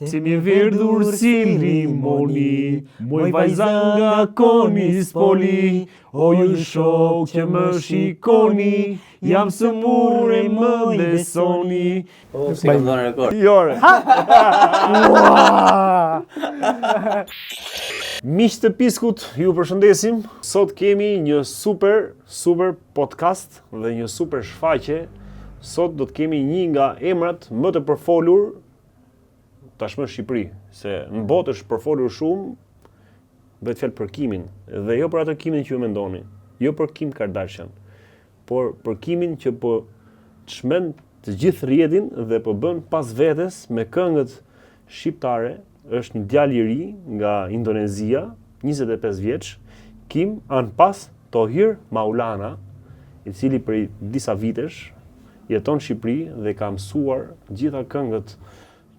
Si mi verdhur si limoni, moj vajza nga koni spoli, o ju shok që më shikoni, jam së mure më besoni. Si kam dhënë rekord. Jore. Miq të Piskut, ju përshëndesim. Sot kemi një super podcast dhe një super shfaqje. Sot do të kemi një nga emrat më të përfolur tashmë në Shqipëri, se në botë është përfolur shumë, bëhet fjalë për Kimin, dhe jo për atë Kimin që ju mendoni, jo për Kim Kardashian, por për Kimin që po çmend të gjithë rrjetin dhe po bën pas vetes me këngët shqiptare. Është një djalë i ri nga Indonezia, 25 vjeç, Kim Anpas Tohir Maulana, i cili për disa vitesh jeton në Shqipëri dhe ka mësuar gjitha këngët,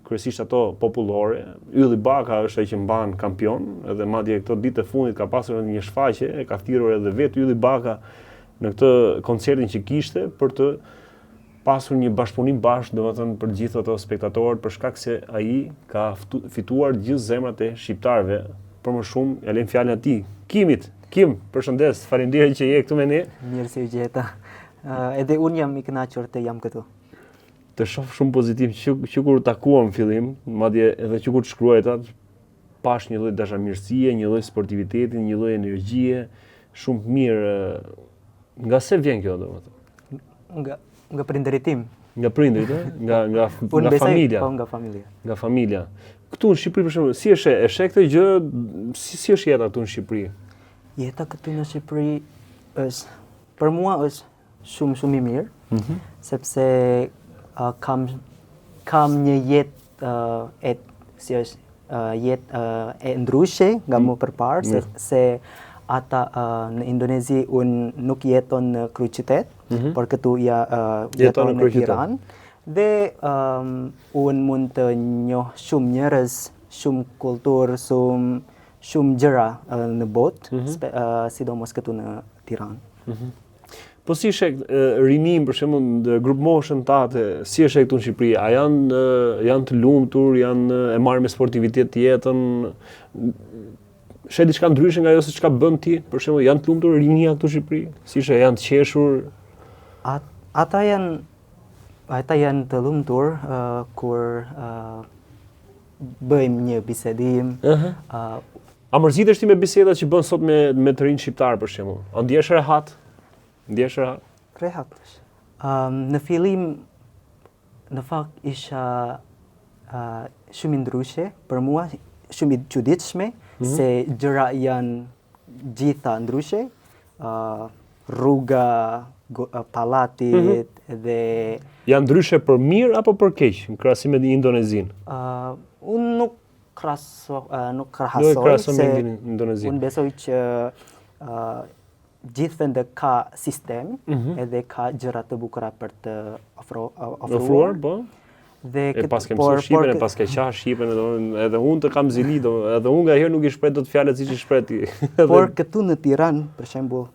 kryesisht ato popullore. Ylli Baka është ai që mban kampion, edhe madje këto ditë të fundit ka pasur një shfaqje, e ka thirrur edhe vetë Ylli Baka në këtë koncertin që kishte për të pasur një bashkëpunim bashkë, domethënë për gjithë ato spektatorët, për shkak se ai ka fituar gjithë zemrat e shqiptarëve. Për më shumë, ja lëm fjalën atij. Kimit, Kim, përshëndes, faleminderit që je këtu me ne. Mirë se u gjeta. Edhe unë jam i kënaqur të jam këtu. Të shoh shumë pozitiv që kur takuam në fillim, madje edhe që kur të shkruajta, pash një lloj dashamirësie, një lloj sportiviteti, një lloj energjie, shumë mirë. Nga se vjen kjo domethënë? Nga prindërit tim. Nga prindërit, nga familja. Po, nga familja. Nga familja. Këtu në Shqipëri për shembull, si është e sheh këtë gjë, si është jeta këtu në Shqipëri? Jeta këtu në Shqipëri është për mua është shumë i mirë, sepse kam një jetë jetë e ndryshe nga më përpara, se ata në Indonezi unë nuk jeton në kryeqytet, por këtu jeton në Tiranë, dhe unë mund të njoh shumë njerëz, shumë kulturë, shumë gjëra në botë, sidomos këtu në Tiranë. Po si shek rinim për shembull në grup moshën tate, si është këtu në Shqipëri? A janë të lumtur, e marrin me sportivitet jetën? Sheh diçka ndryshe nga ajo se çka bën ti? Për shembull, janë të lumtur rinia këtu në Shqipëri? Si është, janë të qeshur? Ata janë të lumtur kur bëjmë një bisedim. A mërzitesh ti me bisedat që bën sot me të rinj shqiptar për shembull? A ndihesh rehat? Rehat. Në fillim, në fakt isha shumë ndryshe për mua, shumë i çuditshme, se gjëra janë gjitha ndryshe, rruga, pallatit dhe... Janë ndryshe për mirë apo për keq në krahasim me Indonezinë? Unë nuk krahasoj, se unë besoj që gjithë vende ka sistem, edhe ka gjëra të bukura për të ofruar. Po. E pas ke mësuar shqipen, e pas ke qah shqipen, edhe unë të kam zili, edhe unë ngaherë nuk i shpret dot fjalët siç i shpret ti. Por këtu në Tiranë, për shembull,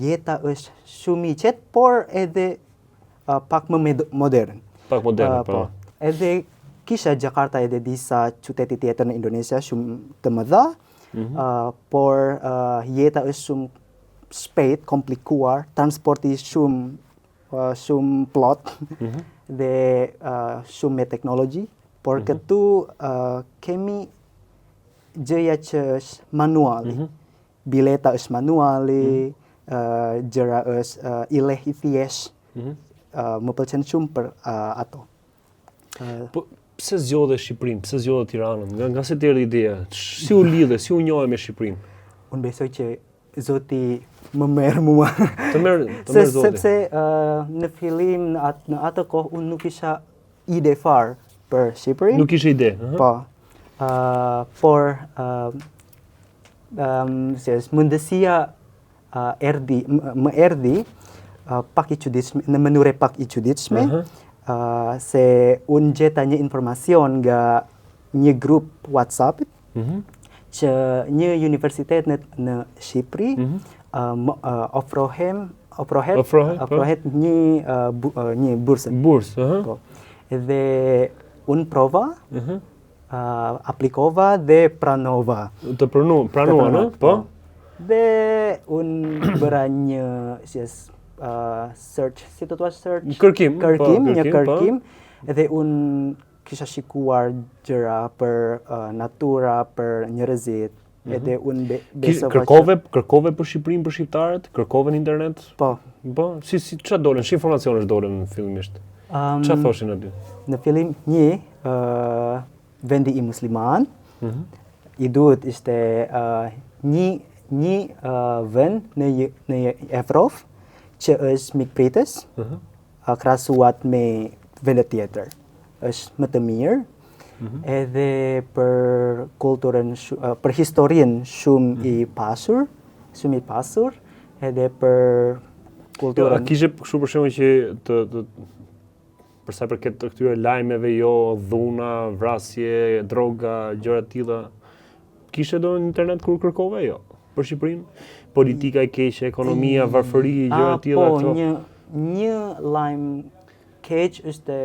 jeta është shumë i qetë, por edhe pak më modern. Pak modern, po. Edhe kisha Jakarta edhe disa qytete tjetër në Indonesia shumë të mëdha, por jeta është shumë shpejt, komplikuar, transporti shumë plot dhe shumë me teknologji, por këtu kemi gjëja që është manuali. Bileta është manuali, gjëra është i lehtë, i thjeshtë. Më pëlqen shumë për ato. Pse zgjodhe Shqipërinë, pse zgjodhe Tiranën? Nga se të erdhi ideja? Si u lidhe, si u njohe me Shqipërinë? Unë besoj që Zoti më merr mua. Të merr Zoti. Sepse në fillim në atë kohë unë nuk isha ide fare për Shqipërinë. Nuk ishe ide? Po. Por mundësia më erdhi pak i çuditshme, në mënyrë pak i çuditshme. Se unë gjeta një informacion nga një grup WhatsApp që një universitet në Shqipëri ofrohet një bursë. Bursë, Dhe unë prova, aplikova dhe pranova. Të pranua, no? Po? Dhe unë bëra një search, si të thua search? Kërkim, një kërkim. Edhe unë kisha shikuar gjëra për natura, për njerëzit. Edhe unë besova kërkove për Shqipërinë, për shqiptarët? Kërkove në internet? Po. Po? Çfarë dolën? Ç'i informacionesh dolën fillimisht? Çfarë thoshin aty? Në fillim vendi i musliman, i duhet ishte një vend në Evropë që është mikpritës, krahasuar me vende tjetër. Është më të mirë, edhe për kulturën, për historinë shumë i pasur, edhe për kulturën. A kishe kështu për shembull që për sa i përket të këtyre lajmeve, dhuna, vrasje, droga, gjëra të tilla, kishe do në internet kur kërkove? Jo. Për Shqipërinë, politika e keqe, ekonomia, varfëri, gjëra të tilla këto. Po, një lajm keq është,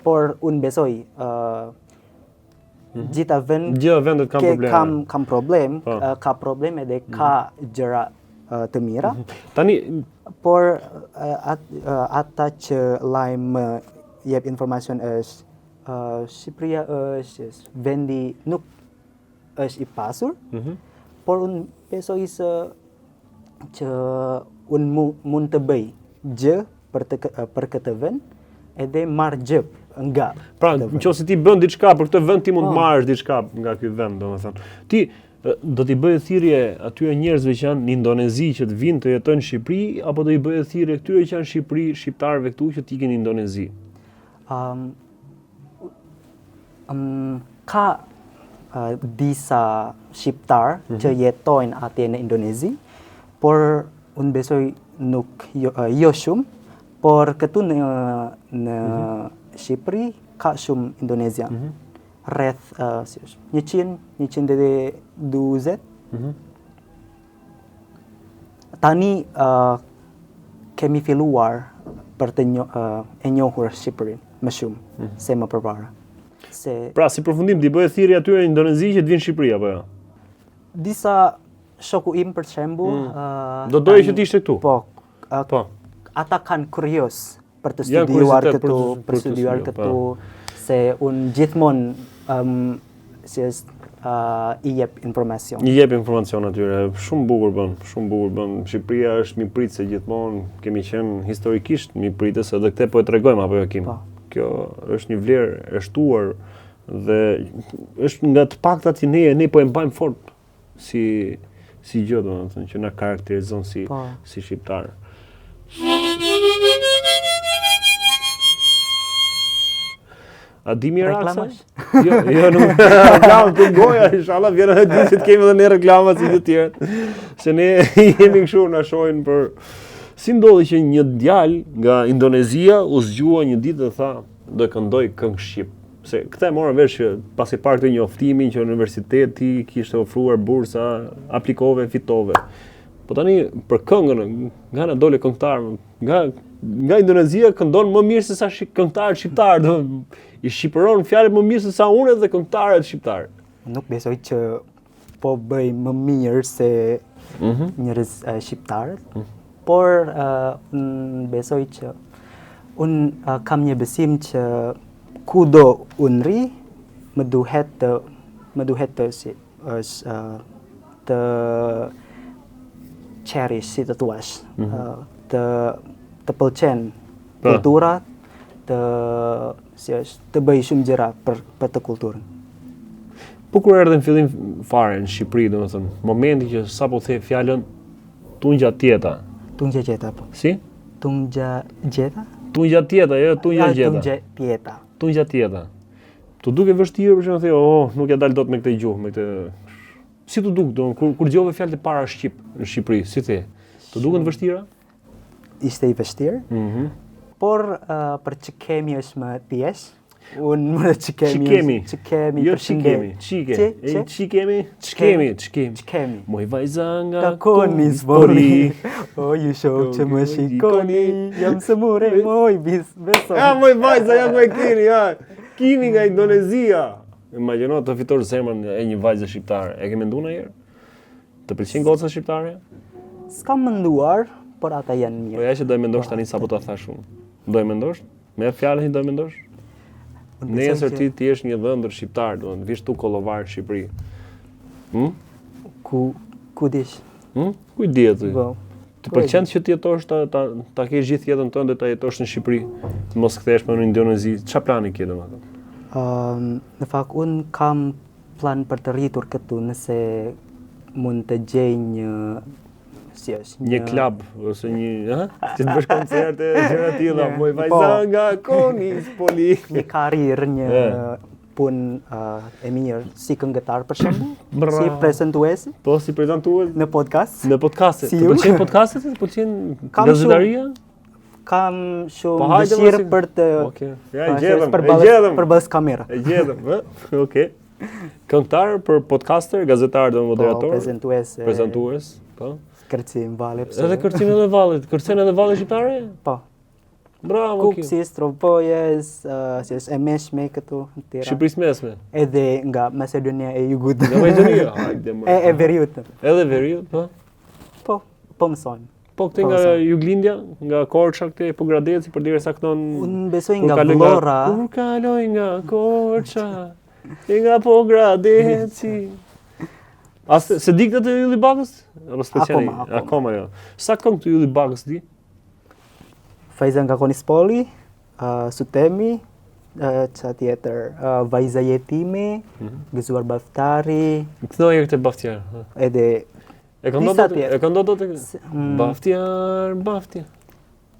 por unë besoj gjitha vendet kam problem, ka probleme dhe ka gjëra të mira. Tani, por ata që lajm jep informacion është Shqipëria është vendi nuk është i pasur, por unë besoj që unë mund të bëj gjë për këtë vend, edhe marr gjë nga. Pra, nëse ti bën diçka për këtë vend, ti mund të marrësh diçka nga ky vend, domethënë. Ti do t'i bëjë thirrje atyre njerëzve që janë në Indonezi që të vinë të jetojnë në Shqipëri, apo do i bëjë thirrje këtyre që janë në Shqipëri, shqiptarëve këtu që t'ikin në Indonezi? Ka disa shqiptar që jetojnë atje në Indonezi, por unë besoj nuk jo shumë, por këtu në Shqipëri ka shumë indonezian. Rreth 120. Tani kemi filluar për të njohur Shqipërinë më shumë se më përpara. Pra, si përfundim t'i bëjë thirrje atyre në Indonezi që të vinë në Shqipëri apo jo? Disa shoku im për shembull, do doje që t'ishte këtu. Po. Ata kanë kurioz për të studiuar këtu, se unë gjithmonë i jep informacion. I jep informacion atyre. Shumë bukur bën. Shqipëria është mipritëse gjithmonë, kemi qenë historikisht mipritës, edhe këtë po e tregojmë apo jo Kim? Kjo është një vlerë e shtuar dhe është nga të paktat që ne po e mbajmë fort si gjë, domethënë, që na karakterizon si shqiptar. A di mirë reklamash? Jo, nuk reklam të goja, inshallah vjen edhe ditë të kemi edhe ne reklama si të tjerë. Se ne jemi kështu na shohin për si ndodhi që një djalë nga Indonezia u zgjua një ditë dhe tha, do këndoj këngë shqip. Se këtë e morën vesh që pasi parë këtë njoftimin që universiteti kishte ofruar bursa, aplikove, fitove. Po tani për këngën, nga na dole këngëtar, nga Indonezia këndon më mirë se sa këngëtarët shqiptarë. I shqipëron fjalët më mirë se sa unë dhe këngëtarët shqiptarë. Nuk besoj që po bëj më mirë se njerëz shqiptarët, por besoj që unë kam një besim që kudo unë ri, më duhet të cherish, si të thuash, të pëlqen kulturat, të bëj shumë gjëra për të kulturën. Po kur erdhe në fillim fare në Shqipëri, domethënë, momenti që sapo the fjalën Tungja Tjeta. Tungja Tjeta, po. Si? Tungja Tjeta? Tungja Tjeta, jo Tungja Tjeta. Tungja Tjeta. Tu duke vështirë për shembull, nuk ja dal dot me këtë gjuhë, me këtë. Si tu duk, kur dëgjove fjalët e para shqip në Shqipëri, si the? Tu duken të vështira? Ishte i vështirë. Por për që kemi është më thjesht. Unë më që kemi. Jo çikemi. Moj vajza nga koni zvoni. O ju shok që më shikoni. Jam së mure, moj beso. Ja, moj vajza, ja me keni, ja. Kimi nga Indonezia. Imagjino të fitosh zemrën e një vajze shqiptare. E ke menduar ndonjëherë? Të pëlqen goca shqiptare? S'kam menduar, por ata janë Po mirë. ja që do e mendosh tani sapo ta thash unë. Do e mendosh? Me fjalën që do e mendosh? Nesër ti jesh një dhëndër shqiptar, do të vish tu kollovar në Shqipëri. Ku dish? Ku i dihet ti? Po. Të pëlqen që të jetosh ta kesh gjithë jetën tënde ta jetosh në Shqipëri, të mos kthehesh më në Indonezi. Çfarë plani ke domethënë? Në fakt unë kam plan për të rritur këtu nëse mund të gjej një klub ose që të bësh koncerte gjëra të tilla, moj vajzanga konis poli. Një karrierë, një punë e mirë si këngëtar për shembull, si prezantues. Po si prezantues në podcast. Në podcaste. Si të pëlqen podcastet? Të pëlqen gazetaria? Kam shumë dëshirë për të përballë kamera. E gjetëm, Okej. Këngëtar, për podcaster, gazetar dhe moderator? Prezantues, po. Kërcim, valle. Edhe kërcim edhe valle. Kërcen edhe valle shqiptare? Po. Bravo, Kupsi, Strovojes, si është e meshme këtu në Tiranë. Shqipërisë mesme. Edhe nga Macedonia e Jugut. Nga Macedonia, hajde më. E Veriut. Edhe Veriut, po. Po mësojmë. Po këte nga Juglindja, nga Korça këte, po Gradeci, përderisa këton. Unë besoj nga Vllora. Kur kaloj nga Korça, e nga po Gradeci. Se di këtë të Ylli Bakës? Akoma jo. Sa këngë të Ylli Bakës di? Fajza nga Konispoli, Sutemi, qa tjetër, Vajza jetime, Gëzuar Baftari. Këtoj e këtë Baftiar. Edhe disa tjetër. E këndo do të Baftiar.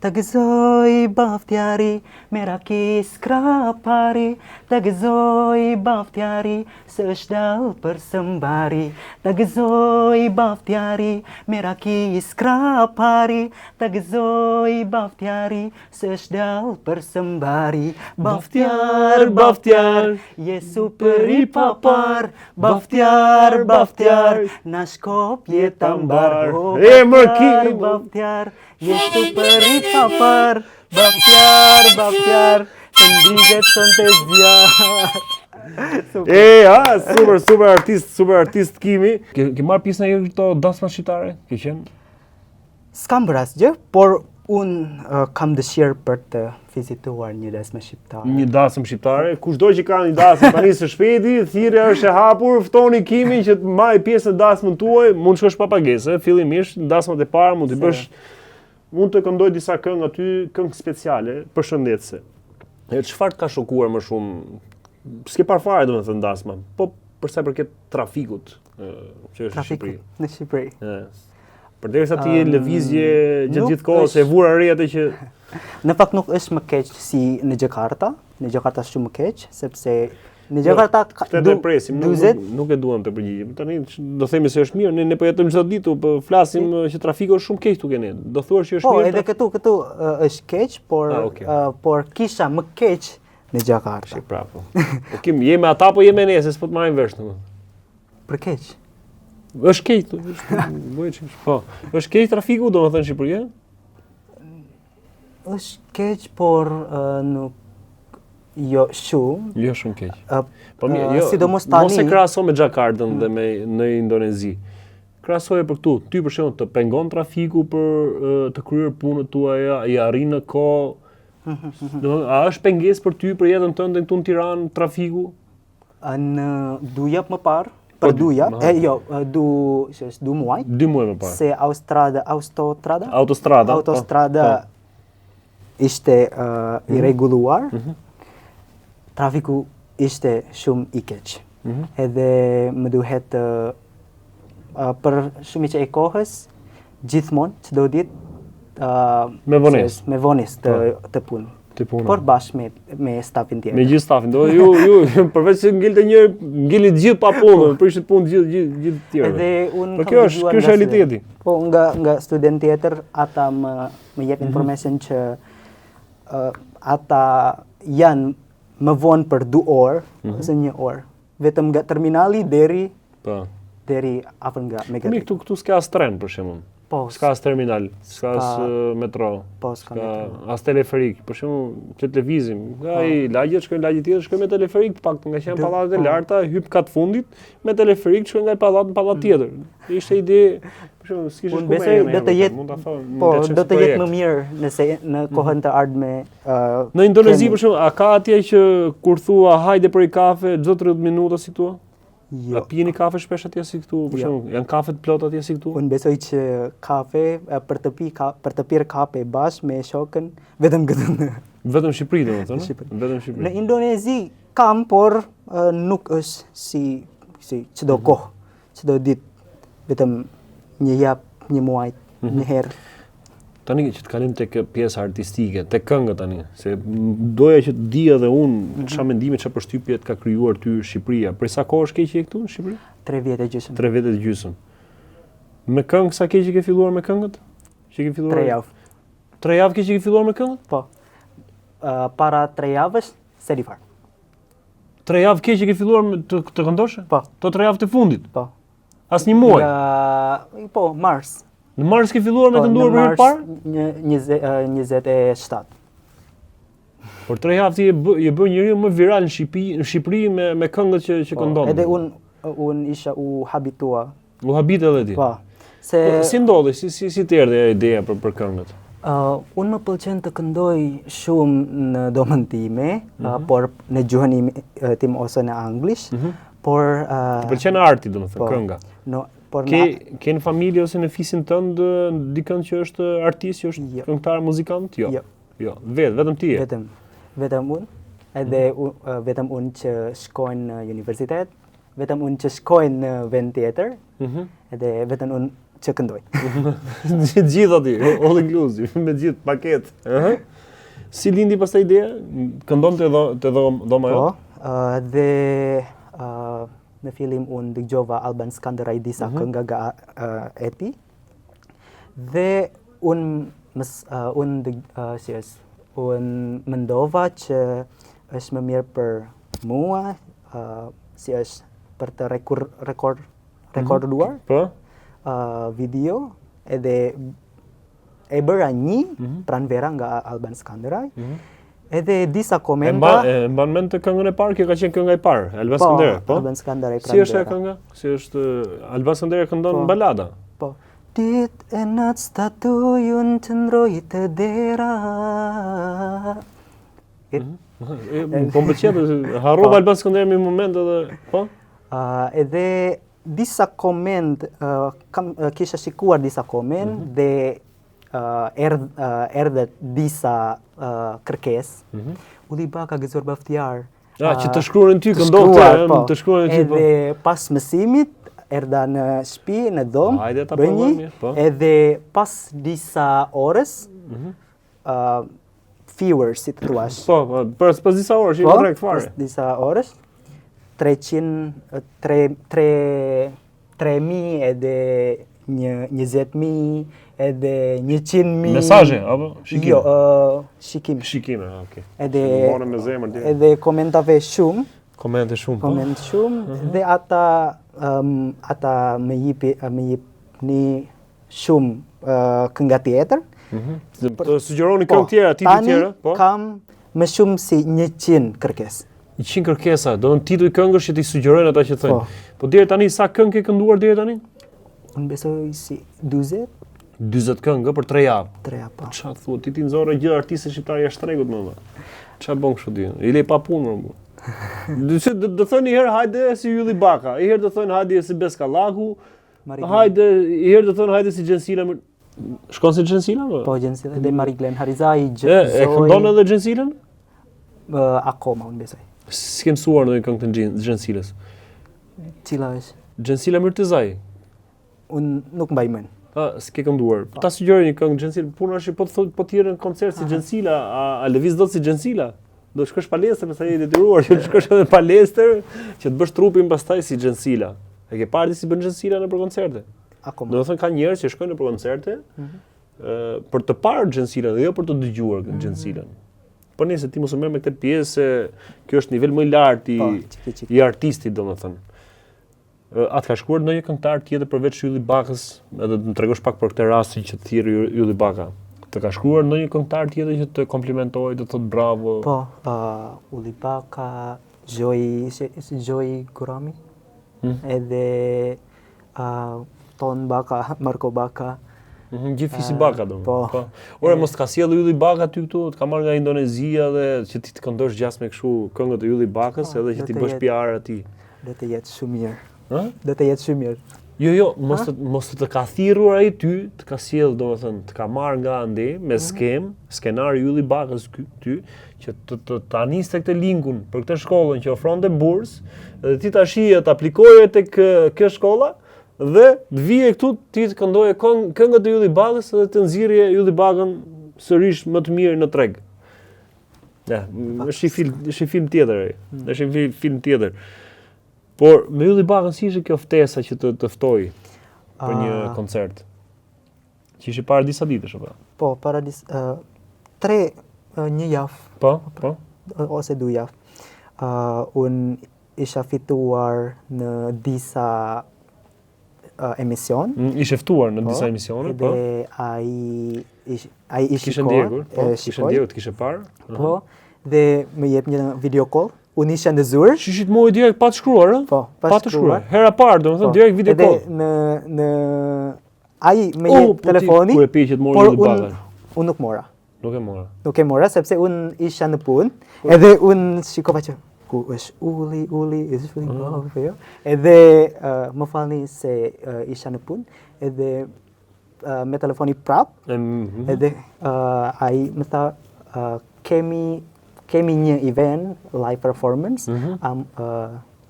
Të gëzoj Baftjari, meraki skrapari, të gëzoj Baftjari, së është dal për sëmbari. Të gëzoj Baftjari, meraki skrapari, të gëzoj Baftjari, së është dal për sëmbari. Baftjar, Baftjar, je super i papar, Baftjar, Baftjar, na shkop jetë ambar. Baftjar, je super i papar, Baftjar, të ndizet son të zjarë. Super artist Kimi. Ke marrë pjesë në një këto dasma shqiptare? Ke qenë? S'kam bërë asgjë, por unë kam dëshirë për të vizituar një dasmë shqiptare. Një dasmë shqiptare? Kushdo që ka një dasmë tani së shpejti, thirrja është e hapur, ftoni Kimin që të marrë pjesë në dasmën tuaj, mund të shkosh pa pagesë, fillimisht në dasmat e para mund të bësh. Mund të këndoj disa këngë aty, këngë speciale, përshëndetëse. Çfarë ka shokuar më shumë? S'ke parë fare domethënë dasma, po për sa i përket trafikut që është në Shqipëri. Në Shqipëri. Përderisa ti je lëvizje gjatë gjithë kohës, e vura re atë që në fakt nuk është më keq si në Jakarta. Në Jakarta është shumë më keq, sepse në Jakarta nuk e duam të përgjigjim. Tani do themi se është mirë, ne po jetojmë çdo ditë, po flasim që trafiku është shumë keq këtu ne. Do thuash që është mirë. Po, edhe këtu është keq, por kisha më keq në Jakarta. Si prapë. Po kim jemi ata apo jemi ne, se s'po të marrim vesh domethënë. Për keq. Është keq, po. Është keq trafiku domethënë në Shqipëri? Është keq, por nuk jo shumë. Jo shumë keq. Po mirë, sidomos tani. Mos e krahaso me Jakartën dhe në Indonezi. Krahasoje për këtu. Ty për shembull të pengon trafiku për të kryer punët tuaja, i arrin në kohë. A është pengesë për ty për jetën tënde këtu në Tiranë trafiku? Du jap më parë. Për du jap. Du muaj. 2 muaj më parë. Se autostrada ishte i rregulluar. Trafiku ishte shumë i keq. Edhe më duhet për shumicë e kohës, gjithmonë, çdo ditë me vonesë të punë. Por bashkë me stafin tjetër. Me gjithë stafin. Ju përveç se ngeli gjithë pa punë, prishit punë gjithë tjerë. Edhe unë kjo është realiteti. Po nga student tjetër ata më jep informacion që ata janë më vonë për 2 orë, ose 1 orë. Vetëm nga terminali deri afër nga Megati. Këtu s'ka as tren për shembull. Po. S'ka as terminal, s'ka as metro. Po, s'ka metro. As teleferik. Për shembull, që të lëvizim, nga ai lagje shkojnë lagje tjetër, shkojnë me teleferik, pak nga që janë pallatet e larta, hyp kat fundit me teleferik shkojnë nga pallat në pallat tjetër. Ishte ide, për shembull, s'kishte Unë besoj do të jetë, mund ta thonë, po, do të jetë më mirë nëse në kohën të ardhme. Në Indonezi për shembull, a ka atje që kur thua hajde për i kafe çdo 30 minuta si thua? Jo. A pijeni kafe shpesh atje si këtu? Për shembull, janë kafe të plot atje si këtu? Unë besoj që kafe, për të pirë kafe bashkë me shokën, vetëm këtë. Vetëm në Shqipëri domethënë, Shqipëri. vetëm në Shqipëri. Në Indonezi kam, por nuk është si çdo kohë, çdo ditë, vetëm një jap, një muaj, një herë. Tani që të kalim tek pjesa artistike, tek këngë tani, se doja që të di edhe unë çfarë mendimi, çfarë përshtypje të ka krijuar ty Shqipëria. Për sa kohë është ke që je këtu në Shqipëri? 3 vjet e gjysmë. 3 vjet e gjysmë. Me këngë sa ke që ke filluar me këngët? Që ke filluar? 3 javë. 3 javë ke që ke filluar me këngët? Po. Para 3 javësh, seri fare. 3 javë ke që ke filluar të këndoshe? Po. To 3 javë të fundit? Po. As një muaj? Po, mars. Në mars ke filluar me kënduar për herë parë? 27. Por 3 javë ti je bërë njeriu më viral në Shqipëri me këngët që këndon. Edhe unë isha u habitua. U habit edhe ti. Po. Si ndodhi, si të erdhi ideja për këngët? Unë më pëlqen të këndoj shumë në domën time, por në gjuhën tim ose në anglisht, por të pëlqen arti domethënë kënga. Ke në familje ose në fisin tënd dikën që është artist, që është këngëtar, muzikant? Jo. Vetëm ti je. Vetëm unë, edhe vetëm unë që shkojnë në universitet, vetëm unë që shkojnë në vend tjetër, edhe vetëm unë që këndoj. Gjithë aty, all inclusive, me gjithë paket. Si lindi pastaj ideja? Këndonte te dhoma jote? Po, dhe në fillim unë dëgjova Alban Skanderaj disa kënga nga Eti, dhe unë mendova që është më mirë për mua, si është për të rekorduar video, edhe e bëra një pranvera nga Alban Skanderaj, edhe disa komenta. E mban mend të këngën e parë, kjo ka qenë kënga e parë, Alban Skanderaj, po? Alban Skanderaj pranvera. Si është kënga? Si është Alban Skanderaj këndon balada? Po. Ditë e natë statujën të ndroj të dera. Po më pëlqen, harrova Alban Skanderaj në një moment edhe, po? Edhe disa koment, kisha shikuar disa koment dhe erdhet disa kërkesë. Udi Baka, Gëzor Baftiar. Që të shkruanin ty këndonte, të shkruanin ty. Edhe pas mësimit erdha në shtëpi, në dom, bënji, edhe pas disa orës, fewer, si të thuash. Po, pas disa orësh, i korrekt fare. Pas disa orësh, 3.000 edhe 20.000 edhe 100.000. Mesazhe apo shikime? Jo, shikime. Shikime, okay. Edhe komentave shumë. Komente shumë. Koment shumë dhe ata më jepni shumë kënga tjetër. Të sugjeroni këngë tjera, titull tjera, po? Tani kam më shumë si 100 kërkesë. 100 kërkesa, do në titull këngësh që t'i sugjerojnë ata që thënë. Po deri tani sa këngë ke kënduar deri tani? Unë besoj si 40. 40 këngë për 3 javë. 3 javë, po. Çfarë thua? Ti nxorre gjithë artistë shqiptarë jashtë tregut më. Çfarë bën kështu ti? I lej pa punë më. Do thonë një herë hajde si Ylli Baka, një herë do thonë hajde si Beskallaku, hajde, një herë do thonë hajde si Gjensila. Shkon si Gjensila? Po, Gjensila dhe Mariglen Harizai, E këndon edhe Gjensilën? Akoma, unë besoj. S'ke mësuar në këngë të Gjensilës? Cila është? Gjensila Mirtizaj? Unë nuk mbaj mend. S'ke kënduar. Ta sugjeroj një këngë Gjensilë, puna është po t'jere në koncert si Gjensila, a lëviz dot si Gjensila? Do shkosh palestër, pastaj je detyruar që të shkosh edhe palestër, që të bësh trupin pastaj si Gjensila. E ke parë si bën Gjensila nëpër koncerte? Akoma. Do të thënë ka njerëz që shkojnë nëpër koncerte për të parë Gjensilën dhe jo për të dëgjuar Gjensilën. Po nëse ti mos u merr me këtë pjesë, kjo është nivel më i lartë i artistit, domethënë. Atë ka shkruar ndonjë këngëtar tjetër përveç Ylli Bakës, edhe të më tregosh pak për këtë rastin që të thirrë Ylli Baka. Të ka shkruar ndonjë këngëtar tjetër që të komplimentoj, të thotë bravo? Po, Ylli Baka, Joy Gurami, edhe Ton Baka, Marko Baka. Gjithë fisi Baka do. Po. Ora mos ka sjellë Ylli Baka ty këtu, të ka marrë nga Indonezia dhe që ti të këndosh gjasë me kështu këngët e Ylli Bakës edhe që ti bësh PR atij. Do të jetë shumë mirë. Ë? Do të jetë shumë mirë. Jo, mos të ka thirrur ai ty, të ka sjell, domethënë, të ka marrë nga ande me skenari Ylli Bakës ty që të niste këtë linkun për këtë shkollën që ofronte bursë, dhe ti tash të aplikoje tek kjo shkolla dhe të vije këtu ti të këndoje këngët e Ylli Bakës dhe të nxirrje Ylli Bakën sërish më të mirë në treg. Është një film tjetër ai. Është një film tjetër. Por me Ylli Bakën si ishte kjo ftesa që të ftoi për një koncert? Që ishte para disa ditësh apo? Po, para një javë. Po. Ose 2 javë. Unë isha fituar në disa emision. Ishe ftuar në disa emisione, po? Dhe ai i Kishe ndjekur, të kishe parë? Po, dhe më jep një video call. Unë isha në Zurich. Shishit moj direkt pa të shkruar, ë? Po, pa të shkruar. Hera parë, domethënë direkt video call. Edhe në ai me jep telefoni. Kur e piqet mori Ylli Bakën. Unë nuk mora. Nuk e mora. Nuk e mora sepse unë isha në punë, edhe unë shikova që ku është Ylli, është Ylli Bakë, jo? Edhe më falni se isha në punë, edhe me telefoni prap, edhe ai më tha kemi një event, live performance,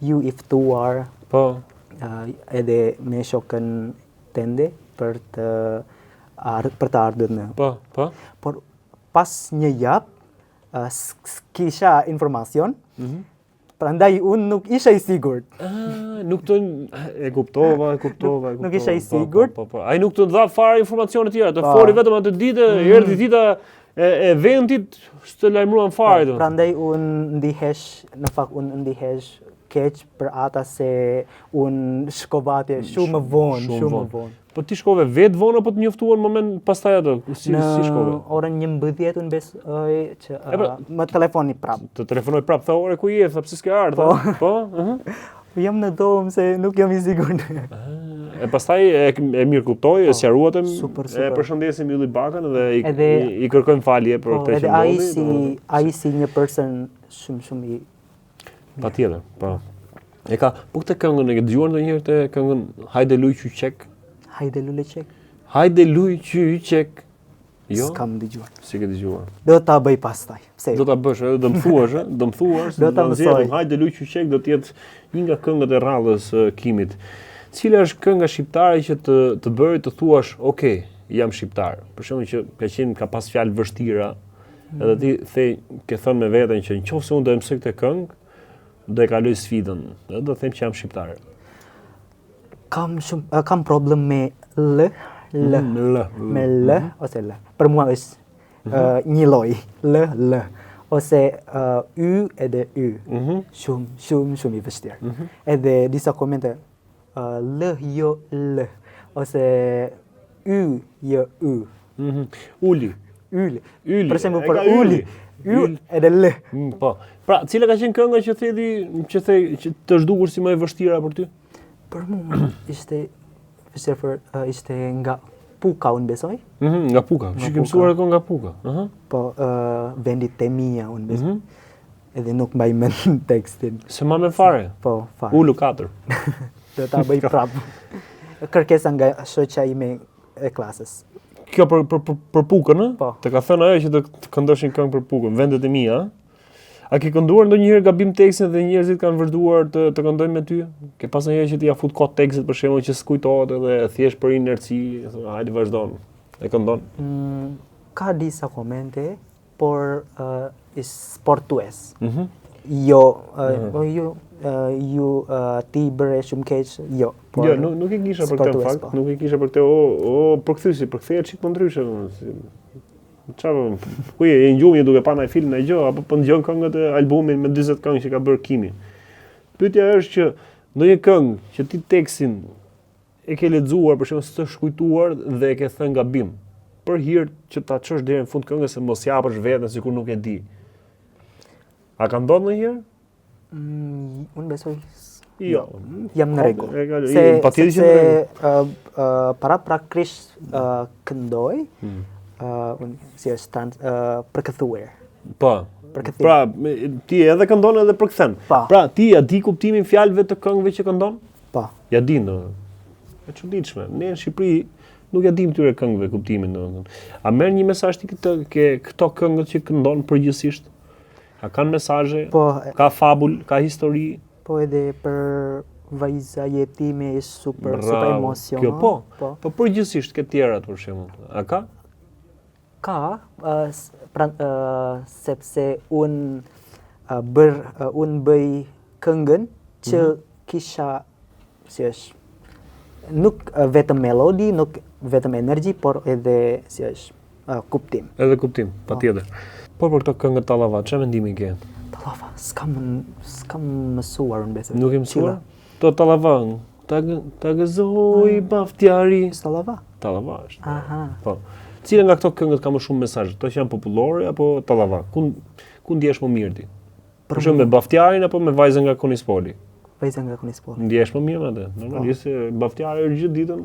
ju i ftuar edhe me shokën tende për të ardhur në. Po. Por pas një javë kisha informacion, prandaj unë nuk isha i sigurt. Nuk të e kuptova. Nuk isha i sigurt. Po. Ai nuk të dha fare informacione të tjera, të foli vetëm atë ditë, erdhi dita e eventit, të lajmëruan fare do. Prandaj unë ndihesh keq për ata se unë shkova atje shumë vonë. Po ti shkove vetë vonë apo të njoftuan në moment pastaj ato? Si shkove? Në orën 11 unë besoj që më telefoni prap. Të telefonoj prap, tha ore ku je, tha pse s'ke ardhur? Po. Jam në domë se nuk jam i sigurt. E pastaj e mirë kuptoj, e sqaruatëm, e përshëndesim Ylli Bakën dhe i kërkojmë falje për këtë që ndodhi. Edhe ai si një person shumë i patjetër, po. E ka, po këtë këngën e ke dëgjuar ndonjëherë të këngën Hajde luj qyqek? Hajde luj qyqek. Jo? S'kam dëgjuar. Si ke dëgjuar? Do ta bëj pastaj. Pse? Do ta bësh, do më thuash, do ta mësoj. Hajde luj qyqek do të jetë një nga këngët e rradhës Kimit. Cila është kënga shqiptare që të bëri të thuash, "Ok, jam shqiptar." Për shembull që ka pas fjalë vështira, edhe ti ke thënë me veten që nëse unë do të mësoj këtë këngë, do e kaloj sfidën, do të them që jam shqiptar. Kam problem me L ose L. Për mua është një lloj L ose Y edhe Y. Shumë i vështirë. Edhe disa komente L jo L ose Y jo Y. Uli. Për shembull për uli. Y edhe L. Po. Pra, cila ka qenë kënga që të zhdukur si më e vështira për ty? Për mua ishte nga Puka, unë besoj. Nga Puka. Që ke mësuar nga Puka. Po, vendit te mia, unë besoj. Edhe nuk mbaj mend tekstin. Se ma me fare? Po, fare. Ulu 4. Do ta bëj prapë. Kërkesa nga shoqja ime e klasës. Kjo për Pukën, ë? Po. Të ka thënë ajo që të këndoshin këngë për Pukën, vendet e mia, a ke kënduar ndonjëherë gabim tekstin dhe njerëzit kanë vërduar të këndojnë me ty? Ke pas ndonjëherë që ti ja fut kot tekstit për shembull që s'kujtohet edhe thjesht për inerci, hajde vazhdon. E këndon? Ka disa komente, por sportues. Ti bëre shumë keq, jo. Jo, nuk e kisha për këtë fakt, nuk e kisha për këtë, përkthyesi, përkthehet çik më ndryshe. Çfarë? Ku je në gjumje duke pa ndaj film ndaj gjë apo po ndjon këngët e albumin me 40 këngë që ka bërë Kimi. Pyetja është që ndonjë këngë që ti tekstin e ke lexuar, për shembull, s'të shkujtuar dhe e ke thënë gabim, për hir që ta çosh deri në fund këngës se mos japësh veten sikur nuk e di. A ka ndodhur ndonjëherë? Unë besoj Jo. jam në rregull. Patjetër që në rregull. Paraprakisht këndoj, unë si është përkëthuar. Po. Përkëthim. Pra, ti edhe këndon edhe përkthen. Pa. Pra, ti ja di kuptimin fjalëve të këngëve që këndon? Po. Ja di ndonëse. E çuditshme. Ne në Shqipëri nuk ja dim këtyre këngëve kuptimin domethënë. A merr një mesazh ti këto këngët që këndon përgjithsisht? A kanë mesazhe? Po, Ka fabul, ka histori? po edhe për vajza jetime është super Bravo. emocional. Kjo po. Po. Po përgjithsisht ke tjerat për shembull. A ka? Ka, sepse unë bëj këngën që kisha, si është, nuk vetëm melodi, nuk vetëm energji, por edhe, si është, kuptim. Edhe kuptim, patjetër. Po për këto këngë tallava, çfarë mendimi ke? Tallava, s'kam mësuar unë besoj. Nuk e mësuar? To tallava, ta gëzoj baftjari. Tallava? Tallava është. Aha. Po. Cila nga këto këngët ka më shumë mesazh? Ato që janë popullore apo tallava? Ku ndjesh më mirë ti? Për shembull me baftjarin apo me vajzën nga Konispoli? Vajza nga Konispoli. Ndjesh më mirë me atë. Normalisht baftjari është gjithë ditën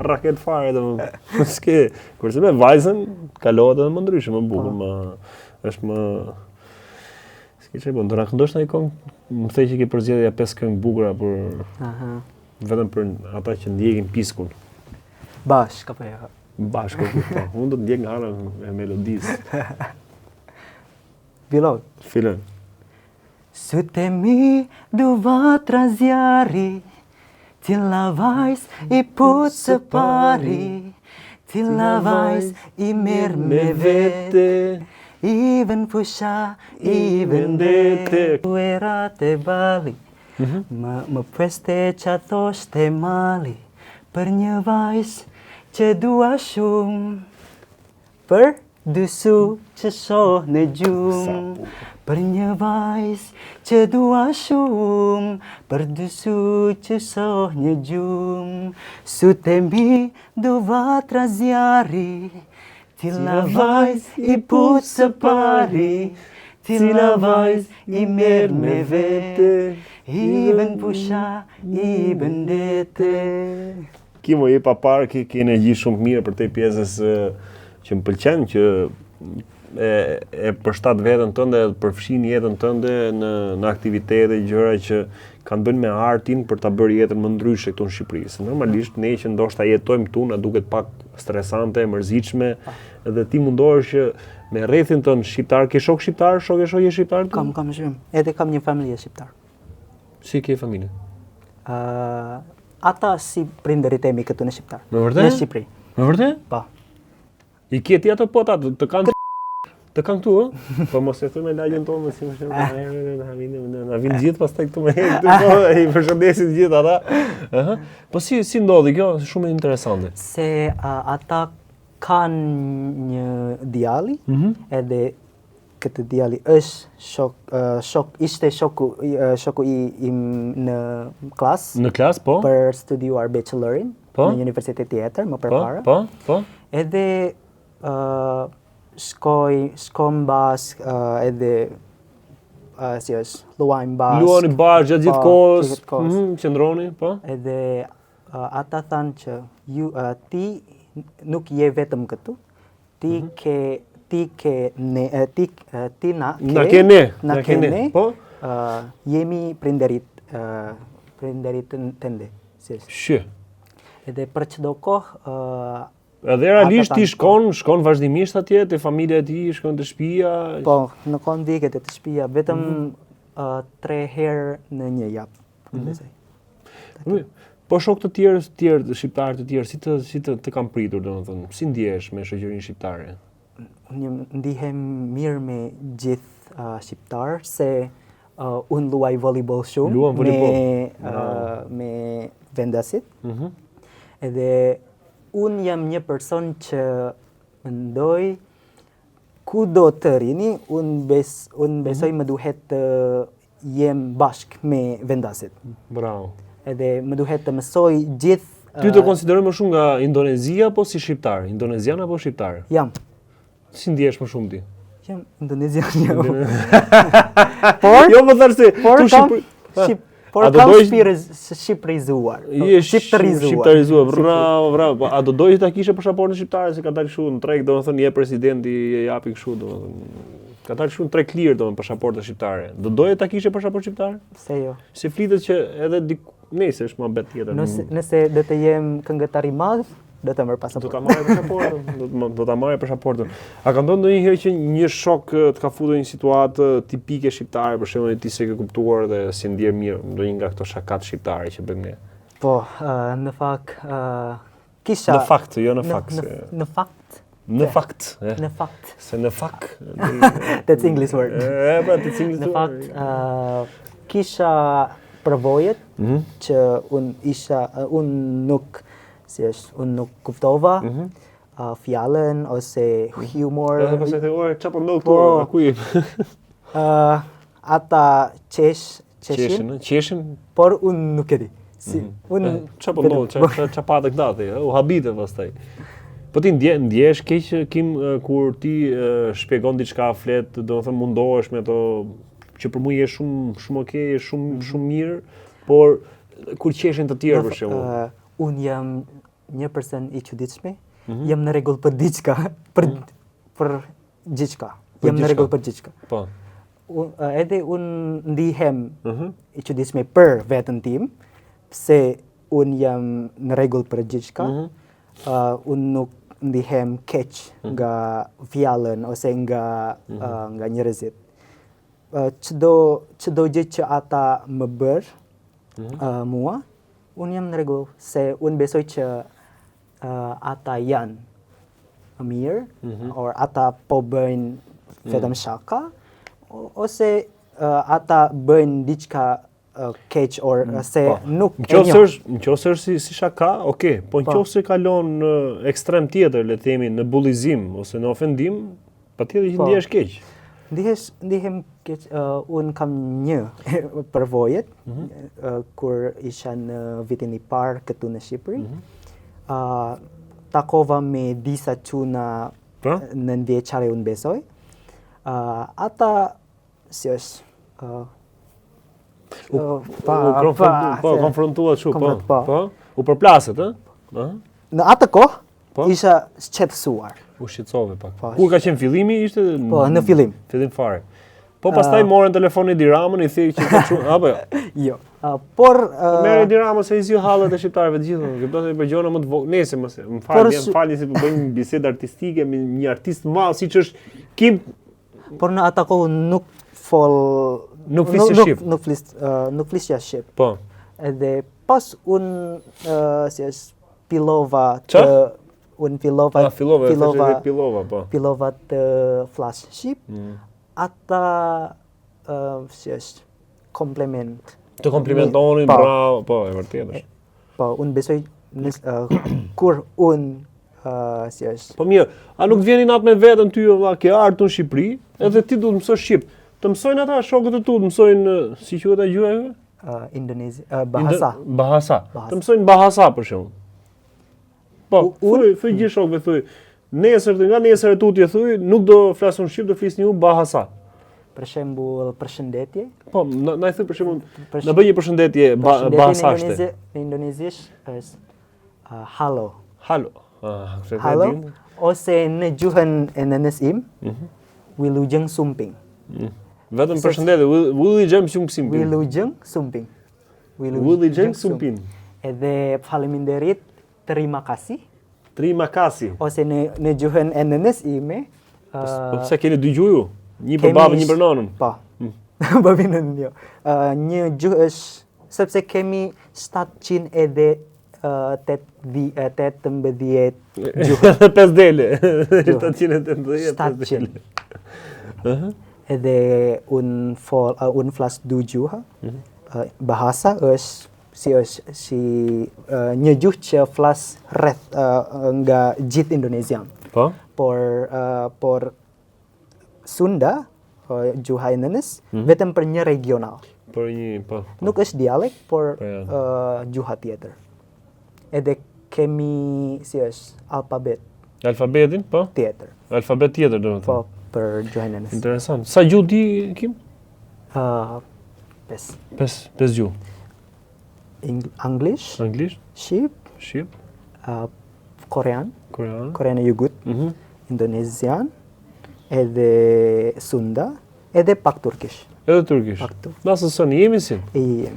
raket fare domethënë. S'ke, kurse me vajzën kalohet edhe më ndryshe, më bukur, është më s'ke çfarë bën. Do na këndosh ndonjë këngë? Më thej që ke përzgjedhja 5 këngë bukura për Aha. vetëm për ata që ndjekin piskun. Bashkë apo jo? Bashkë, po. Unë do të ndjek nga ana e melodisë. Filloj. Fillon. Sytemi duvatra zjarri, cila vajz i put së pari, cila vajz i merr me vete, i vën fusha, i vendete. Uerat e bali, më preste që thoshte mali, për një vajz që dua shumë, për dysu që shoh në gjumë, për një vajz që dua shumë, për dysu që shoh në gjumë, sytë mbi duvatra zjarri, cila vajz i put së pari, cila vajz i merr me vete, i bën pusha, i bën dete. Kimo je pa parë, ke energji shumë mirë për te pjesës që më pëlqen, që e përshtat veten tënde, përfshin jetën tënde në aktivitete, gjëra që kanë bën me artin për ta bërë jetën më ndryshe këtu në Shqipëri. Se normalisht ne që ndoshta jetojmë këtu na duket pak stresante, mërzitshme, dhe ti mundohesh që me rrethin tënd shqiptar, ke shok shqiptar, shoqe shqiptar? Kam shumë. Edhe kam një familje shqiptar. Si ke familje? Ata si prindërit e mi këtu në Shqiptar. Me vërtet? Në Shqipëri. Me vërtet? Po. I ke ti ato pota të kanë këtu, ë? Po mos e thuaj me lagjen tonë, si më shumë na vin gjithë pastaj këtu me këtu, po i përshëndesin gjithë ata. Ëh. Po si ndodhi kjo? Është shumë interesante. Se ata kanë një djali, edhe këtë djali është ishte shoku im në klasë. Në klasë, po? Për studiuar bachelorin në një universitet tjetër, më përpara. Po. Edhe shkojmë bashkë, edhe si është, luajmë bashkë. Luani bashkë gjatë gjithë kohës, qëndroni, po? Edhe ata thanë që ti nuk je vetëm këtu, ti na ke ne, po? Jemi prinderit tënde. Shë. Edhe për çdo kohë edhe realisht ti shkon vazhdimisht atje te familja e tij, shkon te shtëpia? Po, nuk kanë viket te shtëpia, vetëm 3 herë në një javë. Po shok të tjerë shqiptarë të tjerë, si të kanë pritur, domethënë, si ndjehesh me shoqërinë shqiptare? Unë ndihem mirë me gjithë shqiptarë, se unë luaj volleyball shumë me vendasit. Edhe unë jam një person që mendoj ku do të rini, unë besoj më duhet të jem bashk me vendasit. Bravo. Edhe më duhet të mësoj gjithë Ty të konsideroj më shumë nga Indonezia apo si shqiptar? Indonezian apo shqiptar? jam. Si ndjesh më shumë ti? Jam indonezian jam. Por Jo më thërë se por tu kam Shqipëri. por A do kam dojsh- shqipërizuar. Je Shqiptarizuar. bravo. Po, a do dojë ta kishe pasaportën shqiptare se ka dalë kështu në treg, domethënë je presidenti je japi kështu, domethënë. Ka dalë kështu në treg clear domethënë pasaporta shqiptare. Do doje ta kishe pasaportë shqiptare? Se jo. Se flitet që edhe nëse është më bet tjetër. Nëse do të jem këngëtar i madh, do të merr Do pasaportë. ta marrë pasaportën, do ta marrë pasaportën. A ka ndodhur ndonjëherë që një shok të ka futur në një situatë tipike shqiptare, për shembull ti se ke kuptuar dhe si ndjer mirë ndonjë nga këto shakat shqiptare që bëjmë ne? Po, në fakt kisha Në fakt, jo në fakt. në fakt. Në fakt. Në fakt. Se në fakt. That's English word. Pra, të English Në word. fakt kisha përvojët që unë nuk unë nuk kuptova fjalën ose humor. Edhe pastaj the, "Ore, çfarë po ndodh Po. këtu? Ku je?" Ata qeshin, Qeshin. por unë nuk e di. Unë Çfarë po ndodh? Çfarë patë këta ti? U habite pastaj. Po ti ndjesh keq Kim kur ti shpjegon diçka, flet, domethënë mundohesh me ato që për mua je shumë okay, je shumë mirë, por kur qeshin të tjerë për shembull. unë jam një person i çuditshëm, jam në rregull për diçka, për gjithçka. Jam në rregull për gjithçka. Po. Edhe unë ndihem i çuditshëm për veten tim, pse unë jam në rregull për gjithçka. Unë nuk ndihem keq nga fjalën ose nga njerëzit. Çdo gjë që ata më bër mua, unë jam në rregull, se unë besoj që ata janë mirë, or ata po bëjnë vetëm shaka, ose ata bëjnë diçka keq or se nuk e njoh. Nëse është si shaka, okay, po nëse kalon në ekstrem tjetër, le të themi në bullizim ose në ofendim, patjetër që ndihesh keq. Ndihem keq. Unë kam një përvojët kur isha në vitin I parë këtu në Shqipëri. Takova me disa çuna në ndjeçare unë besoj. Ata si është konfrontuat shumë, po. U përplasët, ë? Në atë kohë isha shqetësuar. U shqetësove pak. Kur ka qenë fillimi ishte? Po, në fillim. Fillim fare. Po pastaj morën telefonin Edi Ramën, I thej që ka çun, apo jo? Jo. Por merr Edi Ramën se I zgjidh hallet e shqiptarëve të gjithë. Këto për gjona më të vogla. Nëse mos më falni se po bëjmë një bisedë artistike me një artist të madh siç është Kim. Por në atë kohë nuk flisja shqip. Po. Edhe pas si është fillova të flas shqip. Ata si është komplement. Të komplimentonin, bravo, po, e vërtetë është. Po, unë besoj kur unë si është. Po mirë, a nuk vjeni natë me vetën ty valla, ke ardhur në Shqipëri, edhe ti duhet të mësosh shqip. Të mësojnë ata shokët e tu, të mësojnë si quhet ajo gjuhë ajo? Bahasa. Të mësojnë bahasa për shembull. Po, thuj gjithë shokëve thuj, nga nesër e tutje thuj, nuk do flasun shqip, do flisni ju bahasa. Për shembull, përshëndetje. Po, na I thuj për shembull, na bëj një përshëndetje bahasashte. Në indonezisht është halo. Halo. Halo. Ose në gjuhën e nënës im, Wilujeng Sumping. Vetëm përshëndetje, Wilujeng Sumping. Wilujeng Sumping. Edhe faleminderit, terima kasih. Terima kasih. Ose në gjuhën e nënës ime. Po pse keni dy gjuhë? Një për babën, një për nënën. Po. Babën nënën jo. Një gjuhë është sepse kemi 718 gjuhë. 5 dele. 718. Edhe unë flas dy gjuhë. Bahasa është si një gjuhë që flas rreth nga gjithë indonezian. Po? Por Sunda, gjuha e nënës, vetëm për një regional. Për një, po. Nuk është dialekt, por Po, ja. gjuha tjetër. Edhe kemi, si është, alfabet Alfabetin, po? tjetër. Alfabet tjetër, domethënë. Po, për gjuhën e nësë. Interesant. Sa gjuhë di, Kim? Pes. Pesë gjuhë. Anglisht, Anglisht, Shqip, Korean, korean. Korean e Jugut, Mhm. Indonezian, edhe Sunda, edhe pak turkish. Edhe turkish. Pak turk. Nasıl son iyi misin? İyiyim.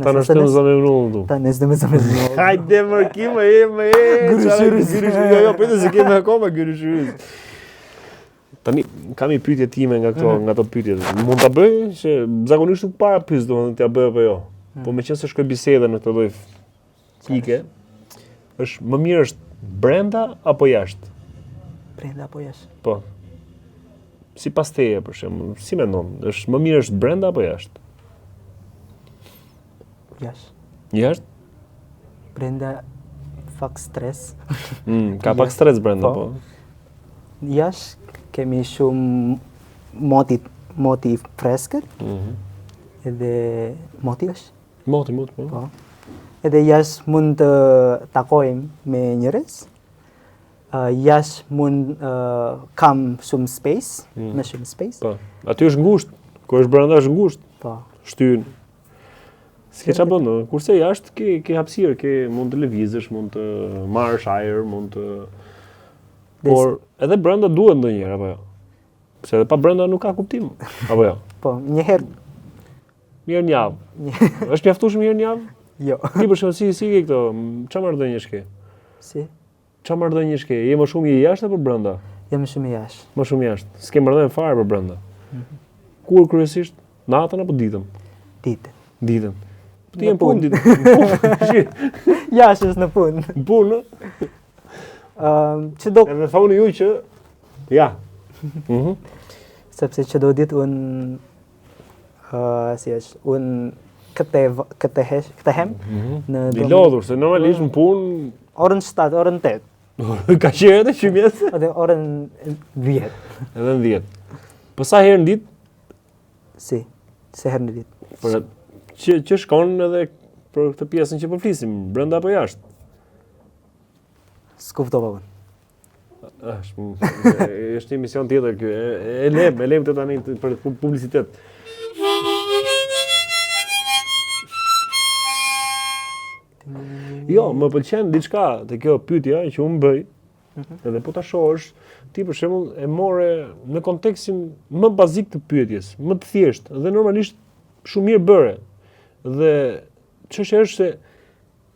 Tanıştığımıza memnun oldum. Tanıştığımıza memnun oldum. Hajde më Kim, e. Görüşürüz. Jo, pritet se kemi akoma görüşürüz. Tani kam një pyetje time nga ato pyetje. Mund ta bëj që zakonisht nuk para pyes domethënë t'ja bëj apo jo. Po meqense shkoj biseda në këtë lloj fike, është më mirë është brenda apo jashtë? Brenda apo jashtë? Po. Sipas teje për shembull, si mendon? Është më mirë është brenda apo jashtë? Jashtë. Jashtë? Brenda fak stres. Ka pak stres brenda, Po. po. Jashtë kemi shumë moti freskët, edhe moti është. Moti, po. Po. Edhe jashtë mund të takojmë me njerëz. Jashtë mund kam shumë space, me shumë space. Po. Aty është ngushtë. Kur është brenda është ngushtë. Po. Shtyn. S'ke qa bën, no? Kurse jashtë ke hapësirë, mund të lëvizësh, mund të marrësh ajër, mund të... Por edhe brenda duhet ndonjëherë apo jo? Pse edhe pa brenda nuk ka kuptim, apo jo? Po, njëherë, Mirë një javë. Është mjaftueshëm mirë një javë? jo. Ti për shembull si ke këto? Çfarë marrëdhëniesh ke? Si? Çfarë marrëdhëniesh ke? Je më shumë je jashtë apo brenda? Jam shumë jashtë. Më shumë jashtë. S'ke marrëdhënie fare për brenda. Kur kryesisht? Natën apo ditën? Ditë. Ditën. Po ti Në je punë punë. ditën. Punë. Jashtë është në punë. Punë. Që do, Edhe thoni ju që ja. Mhm. sepse që do ditë unë, si është, unë këtë hem në I lodhur, se normalisht në punë orën 7, orën 8, ka qenë edhe qymjes. edhe orën 10. Edhe në 10. Po sa herë në ditë? Si, se herë në ditë. Për që shkon edhe për këtë pjesën që po flisim, brenda apo jashtë? S'kuptova unë. Është një mision tjetër ky. E lem të tani për publicitet. Jo, më pëlqen diçka te kjo pyetja që unë bëj. Edhe po ta shohësh, ti për shembull e morë në kontekstin më bazik të pyetjes, më të thjeshtë dhe normalisht shumë mirë bëre. Dhe çështja është se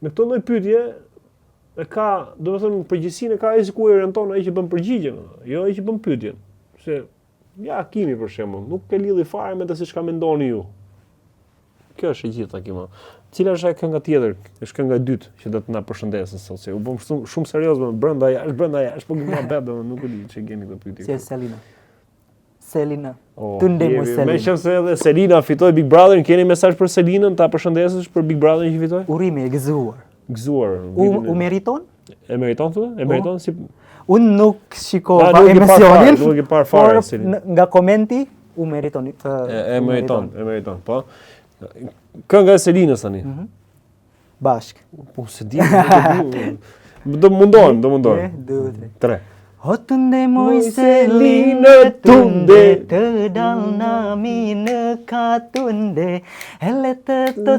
në këtë lloj pyetje e ka, domethënë përgjegjësinë e ka ai sikur e renton ai që bën përgjigjen, jo ai që bën pyetjen. Se ja Kimi për shembull, nuk ke lidhje fare me të se çka mendoni ju. Kjo është e gjitha Kima. Cila është kënga tjetër? Është kënga e dytë që do të na përshëndesë sot, se u bëm shumë serioz me brenda jashtë, po gjuma bet, nuk e di ç'i keni këtë pyetje. Si është Selina? Selina. Oh, Tunde mo Selina. Meqense edhe Selina fitoi Big Brotherin, keni mesazh për Selinën, ta përshëndesësh për Big Brotherin që fitoi? Urime e gëzuar. Gëzuar. U meriton? E meriton thotë? E meriton si Unë nuk shikova nuk e parë fare, emisionin, nuk e parë fare, por Selin. nga komenti u meriton. e meriton, po. Kënga e Selinës tani. Bashk. Po se di. Do mundohen. 1, 2, 3. 3. O tunde moj Selinë, tunde, të dalna minë ka tunde, hele të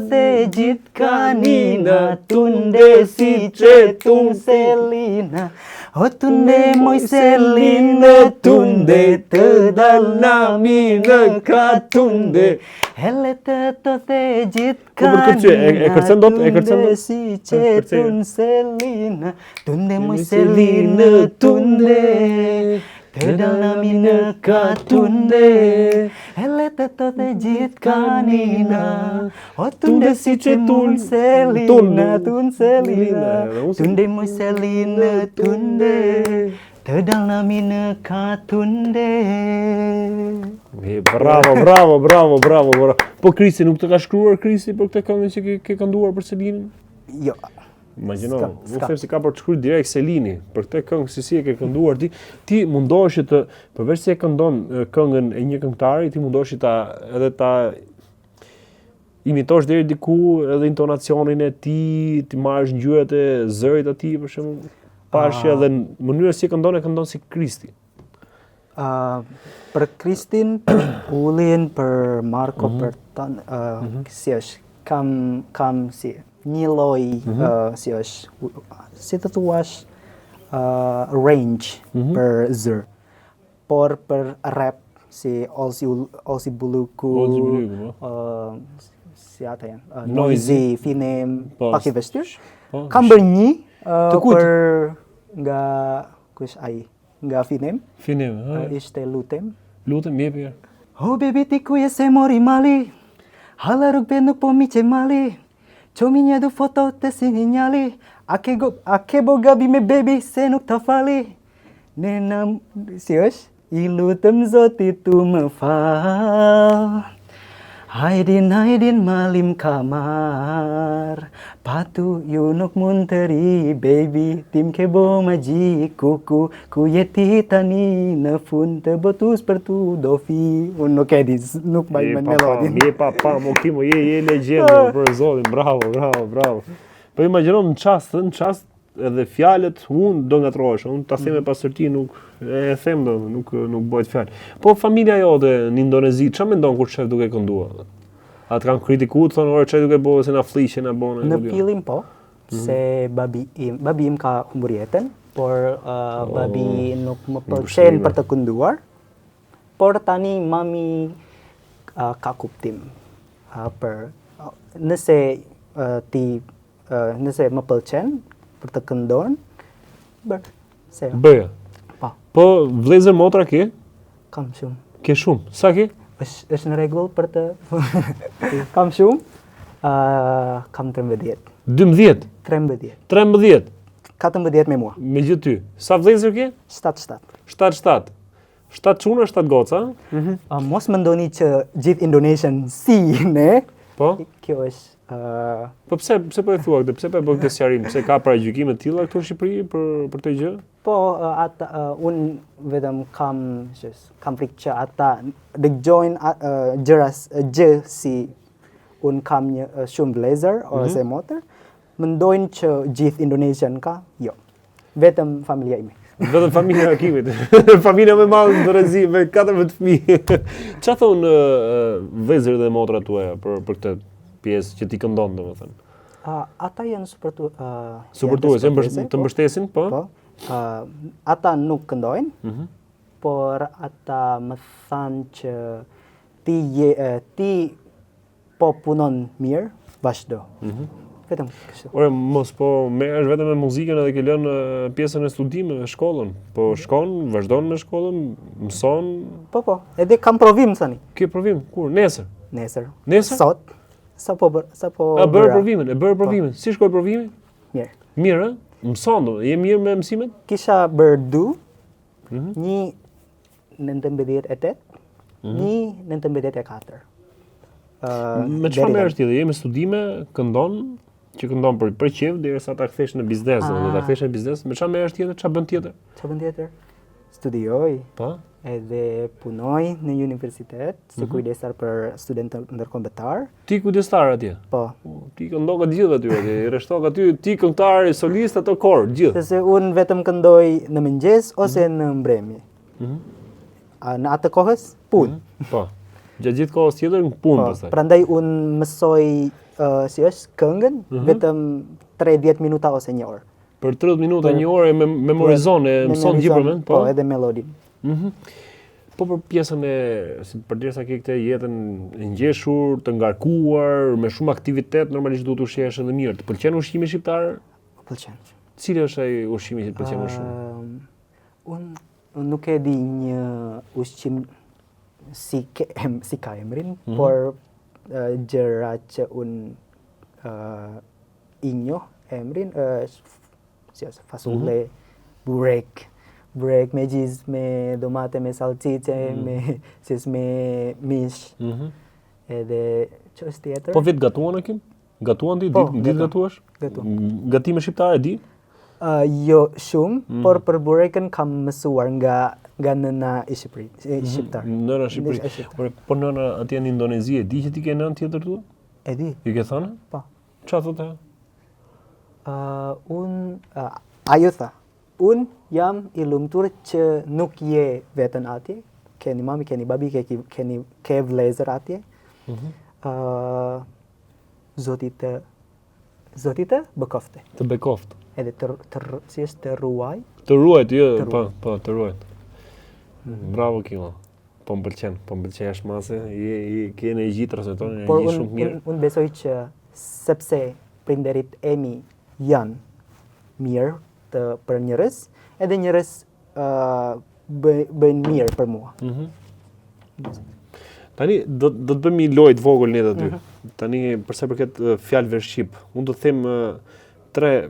the gjithë kanina, tunde si që tum Selina. O tunde moj Selinë, tunde, të dalna minë ka tunde, hele të the gjithë Po, për kërcy, e kërcen dot? E kërcen dot? tunde si që tum Selina, tunde moj Selinë, tunde, të dalna minë ka tunde, hele të the gjithë kanina, o tunde si që tun Selina, tun Selina, tunde moj Selinë, tunde, të dalna minë ka tunde. Bravo. Po Krisi nuk të ka shkruar Krisi për këtë këngë që ke kënduar për Selinën? Jo. Imagjino, S'ka. nuk them se ka për të shkruar direkt Selini, për këtë këngë si e ke kënduar ti mundohesh të përveç se e këndon këngën e një këngëtari, ti mundohesh ta imitosh deri diku edhe intonacionin e tij, ti marrësh ngjyrat e zërit atij për shembull. Pash edhe në mënyrën si këndon si Kristi. Për Kristin, për Ullin, për Marko, për si është, kam si një lloj si është, si të thuash range për zër. Por për rap si Olsi Buluku, si ata janë, Noisy, Finem, pak i vështirë. Kam bërë një për nga Finem. Finem, ishte Lutem. Lutem, jep. Oh baby ti ku je se mori mali, hala rugbe nuk po mi që mali, qomi një du foto të si një njali, a ke bo gabi me baby se nuk të fali. Si është? I lutem zoti tu më fal, hajdin malim kamar, patu ju nuk mund të ri, baby, tim ke bo magji, ku jeti tani, në fund të botus për tu do fi. Unë nuk e di, nuk baj me melodin. Je papa, mo kimo, je legjendë, për zotin, bravo. Po imagjino në çast edhe fjalët unë do ngatrohesh, unë ta them me pastërti nuk e them do, nuk bëhet fjalë. Po familja jote në Indonezi, çfarë mendon kur shef duke kënduar? Atë kanë kritikuar, thonë ora çaj duke bëu se na fliqen na bën. Në fillim po, se babi im ka humbur jetën, por babi nuk më pëlqen për të kënduar. Por tani mami ka kuptim për nëse më pëlqen për të këndon, bëja. Po vëllezër motra ke? Kam shumë. Ke shumë. Sa ke? Është në rregull për të kam shumë. Kam 13. 12? 13. 13? 14 me mua. Me gjithë ty. Sa vëllezër ke? 7. 7. 7 çuna, 7 goca? Mos mendoni që gjithë Indonesian si, ne? Po? Kjo është po pse po e thua këtë? Pse po e bë këtë sqarim? Pse ka paragjykime të tilla këtu në Shqipëri për këtë gjë? Po, unë vetëm kam frikë që ata dëgjojnë gjë si unë kam shumë vëllezër ose motër, mendojnë që gjithë Indonesian ka, jo. Vetëm familja ime. Vetëm familja Hakimit. Familja më e madhe në Indonezi me 14 fëmijë. Çfarë thonë vëllezërit dhe motrat tuaja për këtë pjesë që ti këndon, domethënë? Ata janë supportues, të mbështesin, po? Ata nuk këndojnë, por ata më thanë që ti po punon mirë, vazhdo. Vetëm kështu. Ore, mos po merresh vetëm me muzikën edhe ke lënë pjesën e studimeve, shkollën. Po shkon, vazhdon me shkollën, mëson. Po, edhe kam provim tani. Ke provim? Kur? Nesër? Nesër. Sot? Sa po bërë provimin. Si shkoi provimi? Mirë. Mirë, mëson do. Je mirë me mësimet? Kisha bërë 2. Një 19.8, një 19.4. Me çfarë merresh ti? Je me studime, këndon, që këndon për qejf derisa ta kthesh në biznes, do ta kthesh në biznes. Me çfarë merresh tjetër? Çfarë bën tjetër? Studioj. Po. Edhe punoj në universitet, si kujdestar për studentë ndërkombëtar. Ti kujdestar atje? Po. Ti këndon ka gjithë aty, ti rreshtok aty, ti këngëtar, solist, ato kor, gjithë. Sepse unë vetëm këndoj në mëngjes ose në mbrëmje. Në atë kohës, punë. Po. Gjatë gjithë kohës tjetër në punë pastaj. Prandaj unë mësoj si është këngën vetëm 30 minuta ose 1 orë. Për 30 minuta, 1 orë memorizon, mëson gjithë po, edhe melodin. Po për pjesën përderisa ke këtë jetën e ngjeshur, të ngarkuar, me shumë aktivitet, normalisht duhet ushqesh edhe mirë. Të pëlqen ushqimi shqiptar? Pëlqen. Cili është ai ushqimi që të pëlqen më shumë? Unë nuk e di një ushqim si ka emrin, por gjëra që unë i njoh emrin është fasole, burek me gjizë, me domate, me salcice, me mish. Edhe që është tjetër? Po vetë gatuan e kim? Gatuan ti? Ditë gatuash? Gatuan. Gatime shqiptare di? Jo shumë, por për burekën kam mësuar nga nëna i Shqipërisë, shqiptar. Nëna Shqipëri. Po nëna atje në Indonezi e di që ti ke nënë tjetër tu? E di. I ke thënë? Po. Çfarë thotë? Ajo tha, unë jam i lumtur që nuk je vetën atje, keni mami, keni babi, ke vlezër atje. Zoti të bekofte. Të bekoftë. Edhe si është të ruaj. Të ruajt, jo, po, të ruajt. Bravo Kimo. Po më pëlqen jashtë mase, ke energji transmeton energji shumë mirë. Unë besoj që sepse prindërit e mi janë mirë për njerëz, edhe njerëz bëjnë mirë për mua. Tani do të bëjmë një lojë të vogël ne të dy. Tani për sa përket fjalëve shqip, unë do të them 3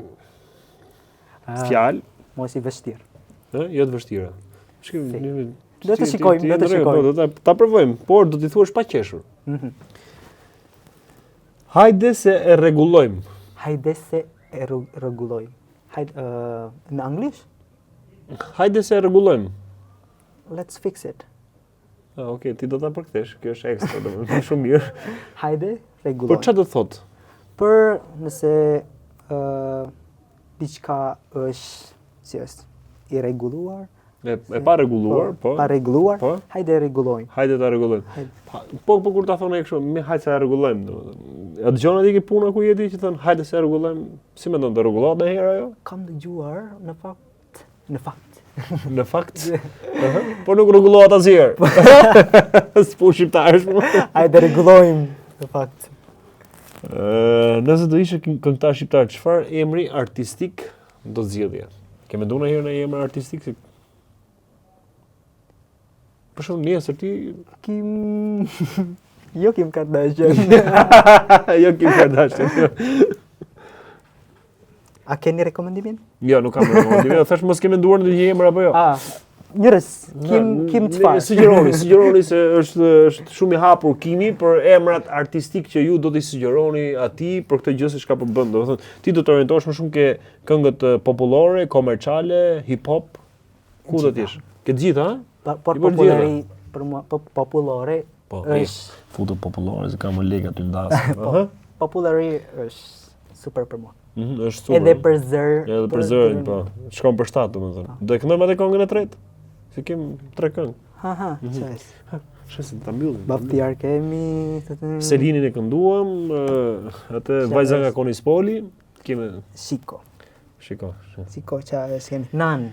fjalë. Mos i vështirë. Jo të vështira. Do të shikojmë. Do ta provojmë, por do t'i thuash pa qeshur. Hajde se e rregullojmë. Hajde se e rregullojmë. Në anglisht? Hajde se e rregullojmë. Let's fix it. Okej, ti do ta përkthesh, kjo është ekstra, domethënë shumë mirë. Hajde, rregullojmë. Por çfarë do thotë? Për nëse diçka është si është i rregulluar, E pa rregulluar, po. Pa rregulluar, po. hajde rregullojmë. Hajde ta rregullojmë. Po kur ta thonë kështu, hajde se e rregullojmë, domethënë. A dëgjon aty ke puna ku jeti që thon hajde se e rregullojmë? Si mendon të rregullohet ndonjëherë ajo? Kam dëgjuar në fakt. Në fakt? Po nuk rregullohet asnjëherë. S'po shqiptarësh. Hajde rregullojmë në fakt. Nëse do ishe këngëtar shqiptar, çfarë emri artistik do zgjidhje? Ke menduar ndonjëherë në emër artistik? Për shumë nesër ti... Jo Kim Kardashian. Jo Kim Kardashian. A keni rekomendimin? Jo, nuk kam rekomendimin. Thash mos ke menduar në një emër apo jo? Njerëz, Kim çfarë? Sugjeroni se është shumë i hapur Kimi për emrat artistik që ju do t'i sugjeroni atij për këtë gjë se çka po bën. Domethënë, ti do të orientohesh më shumë ke këngët popullore, komerciale, hip hop. Ku do t'jesh? Ke të gjitha, ha? Por për mua popullore është futu popullore se kam lekë aty ndas. Popullore është super për mua. Është super. Edhe për zër. Edhe për zër, po. Shkon për shtat, domethënë. Do e këndojmë atë këngën e tretë? Se kem 3 këngë. Çes. Shesin ta mbyllim. Baftiar kemi. Selinin e kënduam, atë vajza nga Konispoli, kemi Shiko. Shiko çfarë kemi? Nan.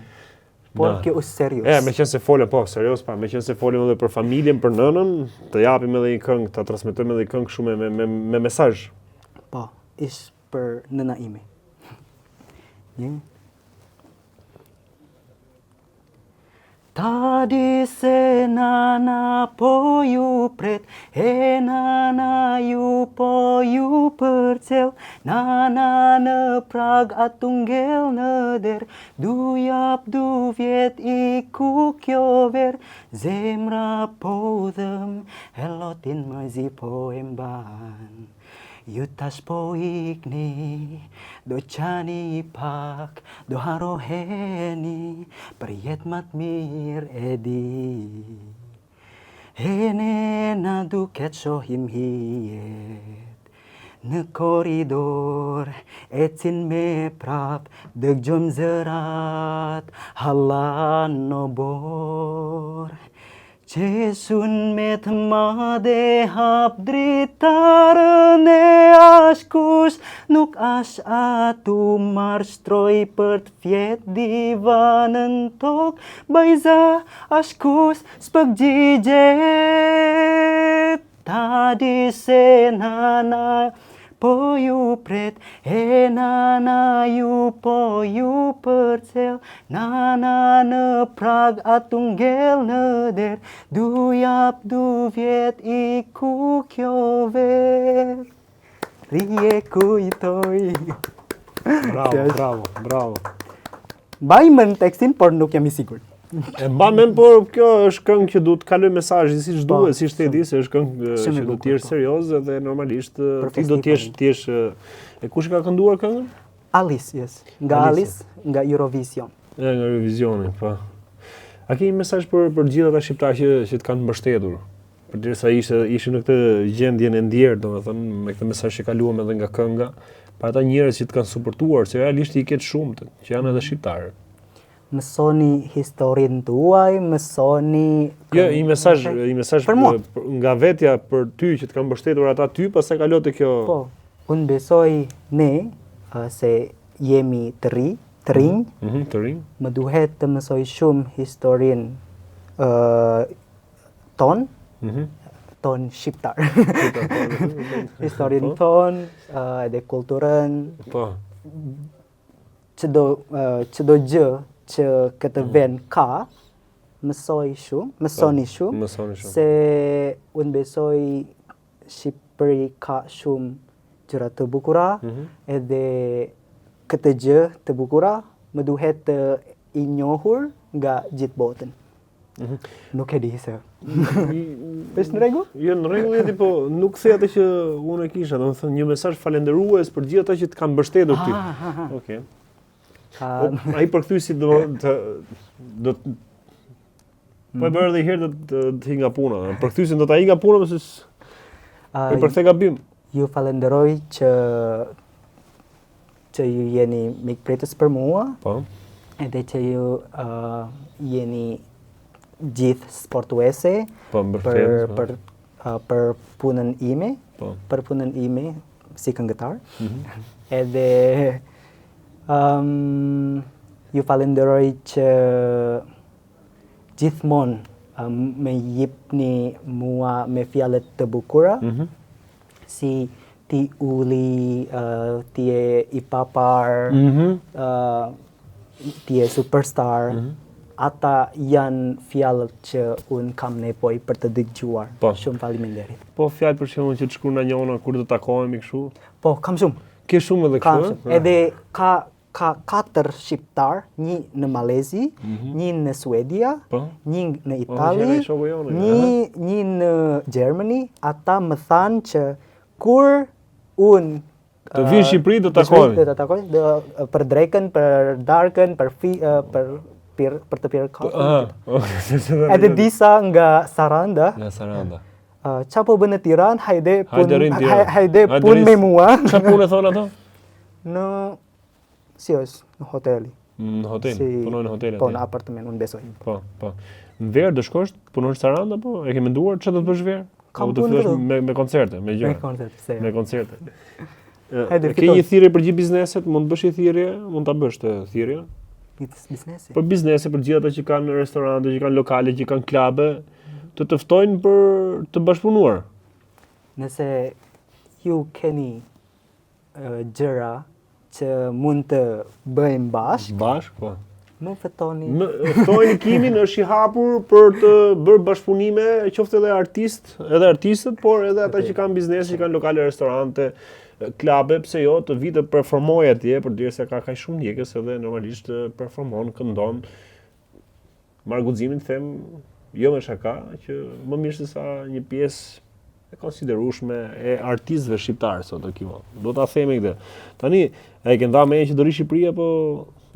Por kjo është serios. Me qenë se folëm, po, serios, me qenë se folëm edhe për familjen, për nënën, të japim edhe një këngë, të transmetojmë edhe një këngë shumë me mesazh. Po, ishtë për nëna ime. Tadi se nana po ju pret, e nana ju po ju përcel, nana në prag atungel në der, du jap du vjet I ku kjo ver, zemra po dhëm, e lotin mëzi po e mban. Ju tash po ikni, do qani pak, do haroheni, për jetë më të mirë e di. E ne na duket shohim hijet, në koridor, ecin me prap, dëgjojmë zërat, hallan në bor. Qeshun me të madhe hap dritarën e ashkush, nuk ash atu marshtroj për të fjet divanën tok, bajza ashkush spëgjigjet, ta di se nana po ju pret, e nana ju po ju përcel, nana në prag atungel në der, du jap du vjet I ku kjo ver, rije kujtoj. Bravo. Mbaj mend tekstin, por nuk jam I sigurt. E mban mend, por kjo është këngë që duhet të kaloj mesazhin siç duhet, siç ti di se është këngë që do të jesh serioz dhe normalisht ti do të jesh e kush ka kënduar këngën? Alice, yes. Nga Eurovision. Nga Eurovisioni, po. A ke një mesazh për gjithë ata shqiptarë që të kanë mbështetur? Përderisa ishin në këtë gjendjen e ndjerë, domethënë me këtë mesazh që kaluam edhe nga kënga, për ata njerëz që të kanë suportuar, se realisht i ketë shumë që janë edhe shqiptarë. Mësoni historinë tuaj, mësoni... Jo, i mesazh nga vetja për ty që të kanë mbështetur ata ty, pastaj kalo te kjo. Po, unë besoj ne se jemi të rinj, të rinj. më duhet të mësoj shumë historinë ton shqiptar. Historinë ton, edhe kulturën, Po. çdo gjë që këtë vend ka, mësoni shumë, se unë besoj Shqipëri ka shumë gjëra të bukura, edhe këtë gjë të bukura më duhet të i njohur nga gjithë botën. Nuk e di se. Është në rregull? Jo, në rregull jeti, po nuk the atë që unë e kisha, domethënë një mesazh falendërues për gjithë ata që të kanë mbështetur ty. Okej. Ai përkthyesi do po e bërë edhe herë të hi nga puna. Përkthyesin do ta hi nga puna mëse i përkthe gabim. Ju falenderoj që ju jeni mikpritës për mua. Po. Edhe që ju jeni gjithë sportuese për punën ime, për punën ime si këngëtar. Edhe ju falenderoj që gjithmonë me jepni mua me fjalët të bukura, si ti uli, ti e i papar, ti e superstar. Ata janë fjalët që unë kam nevojë për të dëgjuar. Shumë faleminderit. Po fjalë për shembull që të shkruan nga njëra kur do të takohemi kështu? Po, kam shumë. Ke shumë edhe kështu? Edhe ka 4 shqiptar, një në Malezi, një në Suedia, një në Itali, një në Gjermani. Ata më thanë që kur unë të vinë në Shqipëri do të takohemi. Për drekën, për darkën, për të pirë kafë. Edhe disa nga Saranda. Qa po bënë në Tiranë, hajde punë me mua. Qa punë e thonë ato? Në në hoteli. Në hotel? Punoj në hotel? Po, në apartament, unë besoj. Po. Në verë do shkosh, punoj në Saranda, po? E ke menduar që do të bësh verë? Kam punë me koncerte, me gjëra? Me koncerte. Ke një thirrje për gjithë bizneset, mund të bësh një thirrje, mund ta bësh të thirrje. Biznesi? Për biznese, për gjithë ata që kanë restorante, që kanë lokale, që kanë klabe, të ftojnë për të bashkëpunuar. Nëse ju keni gjëra që mund të bëjmë bashkë, po. Më fitoni. Ftojnë Kimin, është i hapur për të bërë bashkëpunime, qoftë edhe artistët, por edhe ata që kanë biznese, që kanë lokale, restorante, klabe, pse jo, të vi të performoj atje, përderisa ka kaq shumë ndjekës edhe normalisht performon, këndon. Marr guximin them, jo me shaka, që më mirë se sa një pjesë e konsiderueshme e artistëve shqiptarë sot këtu. Do ta themi këtë. Tani, e ke ndarë me që do rish në Shqipëri apo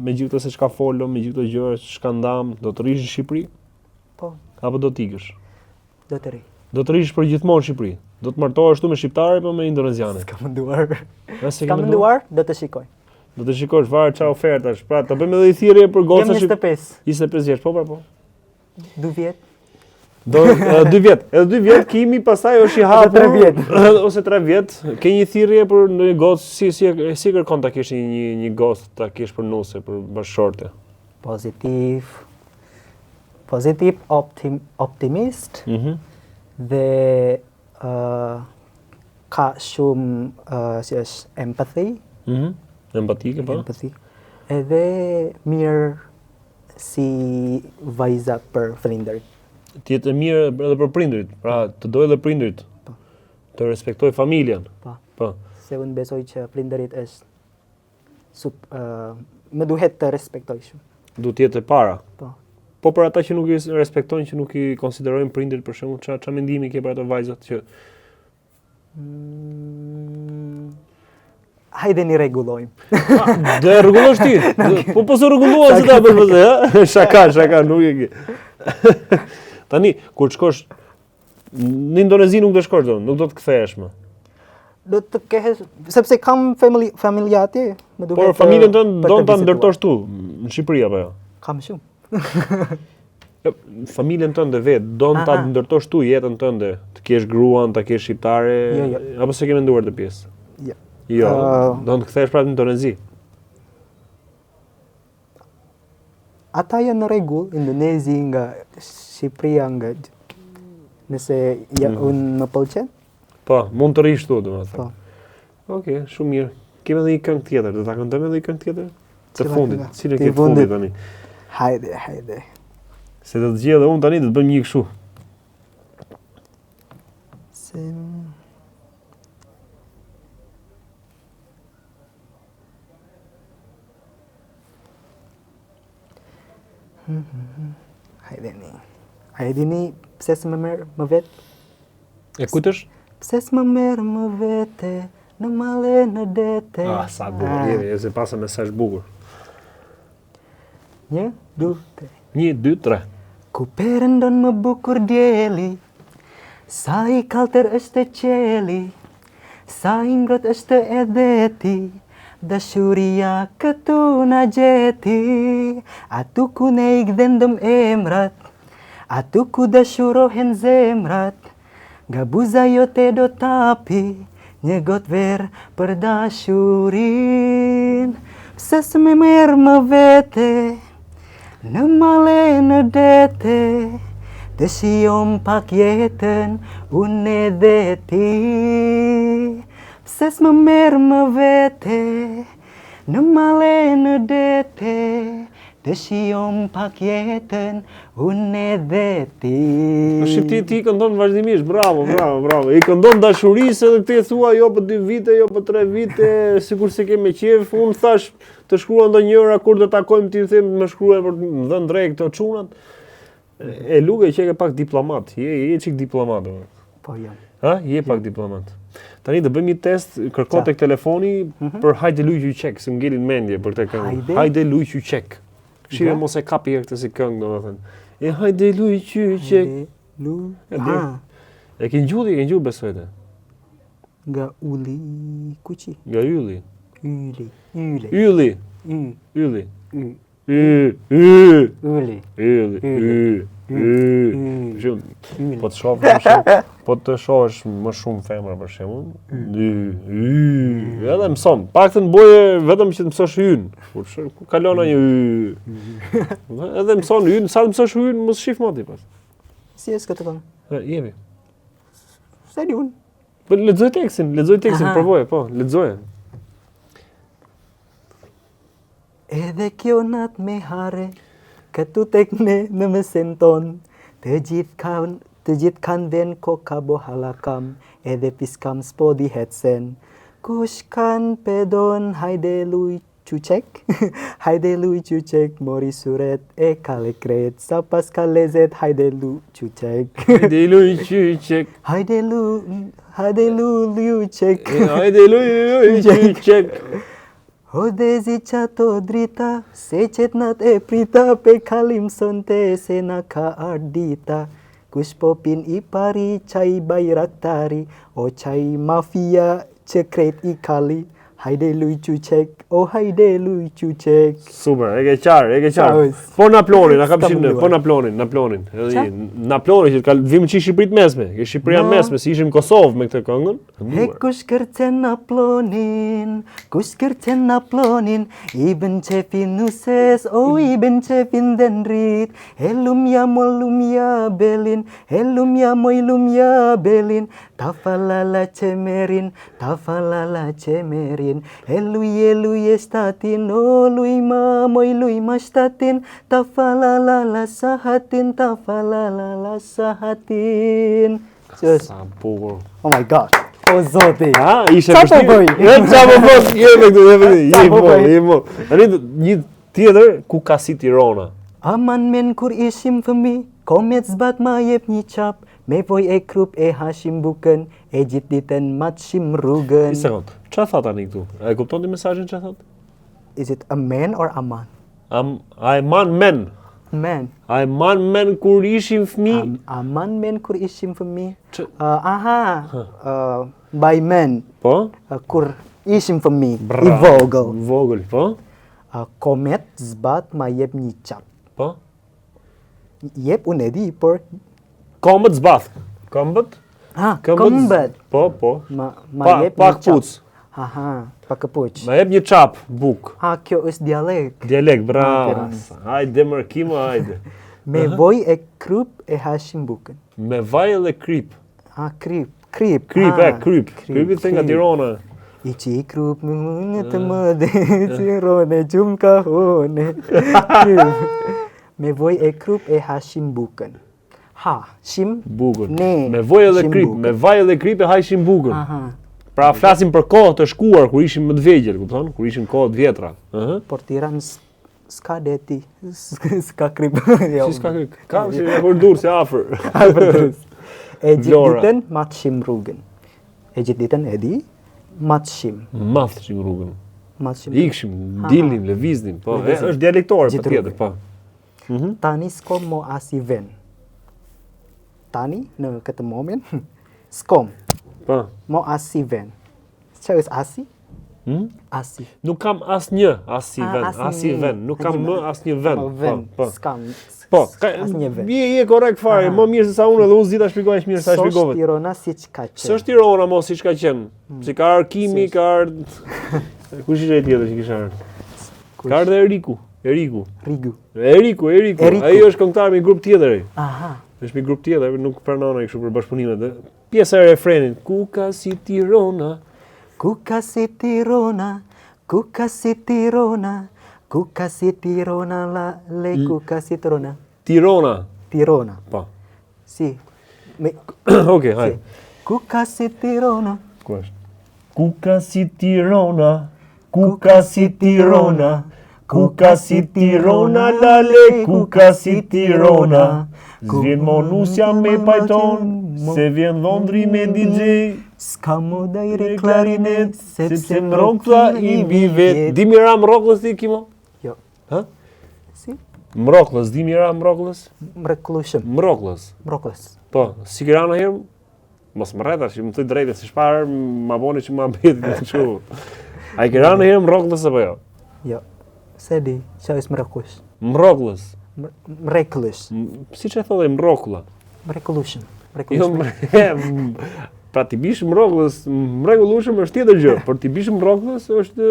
me gjithë se çka folëm, me gjithë këto gjëra që çka ndam, do të rish në Shqipëri? Po. Apo do të ikësh? Do të ri. Do të rish për gjithmonë në Shqipëri? Do të martohesh këtu me shqiptarë apo me indoneziane? S'ka menduar. S'ka menduar, do të shikoj. Do të shikosh varet çfarë ofertash. Pra, të bëjmë edhe një thirrje për goca që 25. 25 vjeç, po. 2 vjet. Do 2 vjet. Edhe 2 vjet Kimi pastaj është i hapur 3 vjet. Ose 3 vjet. Ke një thirrje për një gocë si kërkon ta kesh një gocë ta kesh për nuse, për bashkëshorte. Pozitiv, optimist. Dhe ka shumë si është empathy. Empatike, po. Edhe mirë si vajza për prindërit. Të jetë mirë edhe për prindërit, pra të dojë edhe prindërit. Të respektoj familjen. Po. Se unë besoj që prindërit është më duhet të respektoj shumë. Duhet të jetë e para. Po për ata që nuk i respektojnë, që nuk i konsiderojnë prindërit, për shembull, çfarë mendimi ke për ato vajzat që hajde ni rregullojmë. Do e rregullosh ti. Po s'e rregullohet se ta bësh vetë, ha? Shaka, nuk e ke. Tani, kur shkosh në Indonezi nuk do shkosh nuk do të kthehesh më. Do të kesh sepse kam familja atje, më duket. Por familjen tënde do ta ndërtosh tu në Shqipëri apo jo? Kam shumë. Familjen tënde vet, do ta ndërtosh tu jetën tënde, të kesh gruan, ta kesh shqiptare, apo s'e ke menduar të pjesë? Jo. Jo, do të kthehesh prapë në Indonezi. Ata janë në rregull, Indonezi nga Shqipëria nga nëse unë më pëlqen. Po, mund të rish tu, domethënë. Po. Okej, shumë mirë. Kemi edhe një këngë tjetër, do ta këndojmë edhe një këngë tjetër? Të fundit, cilën ke të fundit tani? Hajde. Se do të gjej edhe unë tani, do të bëjmë një kështu. Hajdeni, pse s'më merr më vet? E kujtësh? Pse s'më merr më vete në male në dete? Sa bukur, se pasa mesazh bukur. 1, 2, 3. 1, 2, 3. Ku perëndon më bukur dielli, sa i kaltër është qeli, sa i ngrohtë është e deti, dashuria këtu na gjeti, atu ku ne i gdhendëm emrat, atu ku dashurohen zemrat, nga buza jote do tapi një gotë verë për dashurin. Pse s'më merr më vete në male në dete, të shijom pak jetën unë edhe ti. Pse s'më merr më vete në male në dete, të shijom pak jetën unë edhe ti. Në Shqipti ti këndon vazhdimisht, bravo. I këndon dashurisë edhe ti thua jo për 2 vite, jo për 3 vite, sikur se ke me qef. Unë thash të shkrua ndonjëra kur të takojmë ti them më shkruaj për të dhënë drejt këto çunat. E luge që ke pak diplomat, je çik diplomat. Po jam. Ha, je pak diplomat. Tani do bëjmë një test, kërko tek telefoni për Hajde luj qyqek, se më ngelin mendje për këtë këngë. Hajde luj qyqek. Shire mos e kapi këtë si këngë, domethënë. E hajde luj qyqek. E ke ngjuar besojte. Nga uli kuçi. Nga ylli. Ylli. Po të shohësh më shumë femra për shembull. Edhe mëson. Paktën boje vetëm që të mësosh hyn. Kur kalon një edhe mëson hyn, sa të mësosh hyn, mos shif më ti pas. Si është këtë këngë? Jepi. Seriun. Po lexoj tekstin, provoje, po, lexoje. Edhe kjo nat me hare, këtu tek ne në mesen ton, të gjithë kanë ven koka bohalakam, edhe piskam s'podi hetsen. Kush kanë pedon, hajde luj qyqek, hajde luj qyqek, mori suret e kale kret, sa pas ka lezet, hajde luj qyqek. Hajde luj qyqek. Hajde luj qyqek. Hodezi qato drita, se qetnat e prita, pe kalim sonte se na ka ardita. Kush popin i pari, qaj bajraktari, o qaj mafia që kret i kali. Hajde luj qyqek, o hajde luj qyqek. Super, e ke qarë. Po na plonin, na kam shimë, po na plonin. Na plonin që vim që Shqipërit mesme, ke Shqipëria mesme, si ishim Kosovë me këtë këngën. He kush kërcen na plonin, i bën qefin nuses, o i bën qefin dhe nrit. He lumja mo lumja belin, ta falala qemerin. Eluj statin, o luj ma shtatin, ta falala sahatin. Sa bukur. Oh my god. O zoti. Ha, ishe vështirë. Qa po bëj? Je. Tani një tjetër ku ka si Tirana. Aman men kur ishim fëmi, komet zbat ma jep një qap, me voj e krup e hashim bukën, e gjithë ditën matshim rrugën. Një sekund, qa tha tani këtu? E kupton ti mesazhin qa thot? Is it a man or a man? A man men. men. A e man men kur ishim fëmijë? A man men kur ishim fëmijë? Mbaj men Po? kur ishim fëmijë, i Bravo. vogël. Vogël, po? Komet zbat ma jep një qap. Po? Jep unë e di, por Kombët zbath. Kombët? këmbët. Po, po. Ma jep Pa një qap. këpuc. Pa këpuc. Ma jep një qap, buk. Kjo është dialekt. Dialekt, bravo. Tiranës. Hajde mër, Kimo, hajde. Me voj e kryp e hashim bukën. Me vaj dhe kryp. Kryp. Kryp. Krypi të nga Tirana. I që i kryp me mënë të mëdhe, Tirone, gjumë ka hone. Me voj e kryp e hashim bukën. Shim Bukën. Ne. Me vaj dhe shim kryp. bukën. Me vaj dhe kryp e hajshim bukën. Pra flasim për kohë të shkuar, kur ishim më të vegjël, kupton? Kur ishim kohë të vjetra. Por Tiranë s'ka deti, s'ka kryp. Si s'ka kryp? Ka si e hurdur, si afër. E gjithë ditën ma të shim rrugën. E gjithë ditën e di, ma të shim. Maftë shim rrugën. Ma të shim. Ikshim, dilnim, lëviznim, po. Është dialektore Gjithë patjetër, po. Tani s'kom mo as i ven. Tani, në këtë moment, s'kom Po. mo as i ven. Që është asi? Asi. Nuk kam asnjë, asi ven. Nuk kam më asnjë ven. Ven, Po. s'kam. Po, asnjë ven. je korrekt fare, më mirë se sa unë dhe unë zita shpikoj aq mirë sa S'është shpikove. Tirana si që ka qenë. S'është Tirana mos siç ka qenë. Si ka ardhur Kimi, ka ardhur. Kush ishte ai tjetër që kishte ardhur? Ka ardhur Eriku. Rigu. Eriku. Ai është këngëtar me grup tjetër ai. Është me grup tjetër, nuk pranon ai kështu për bashkëpunimet. Pjesa e refrenit, ku ka si Tirana. Ku ka si Tirana, ku ka si Tirana, ku ka si Tirana, ku ka si Tirana. Tirana. Po. Si. Okej, hajde. Ku ka si Tirana. Ku është? Ku ka si Tirana, ku ka si Tirana, ku ka si Tirana, lale, ku ka si Tirana. Zvjen Monusja me pajton, se vjen Londri me DJ. S'ka mu dajre klarinet, sepse mrokla i bivet. Di mira mroklës ti, Kimo? Jo. Si? Mroklës, di mira mroklës? Mrekullueshëm. Mroklës. Po, si kira në herë? Mos më rreta, që më të drejtë, si shparë, ma boni që ma beti të që. A i kira në herë mroklës apo jo? Jo. Se di, që është mrekulluesh. Mroklës. Mrekulluesh. Si që e thode mrokla? Mrekullueshëm. Jo, pra ti bish mroklës, mrekullueshëm është tjetër gjë, por ti bish mroklës është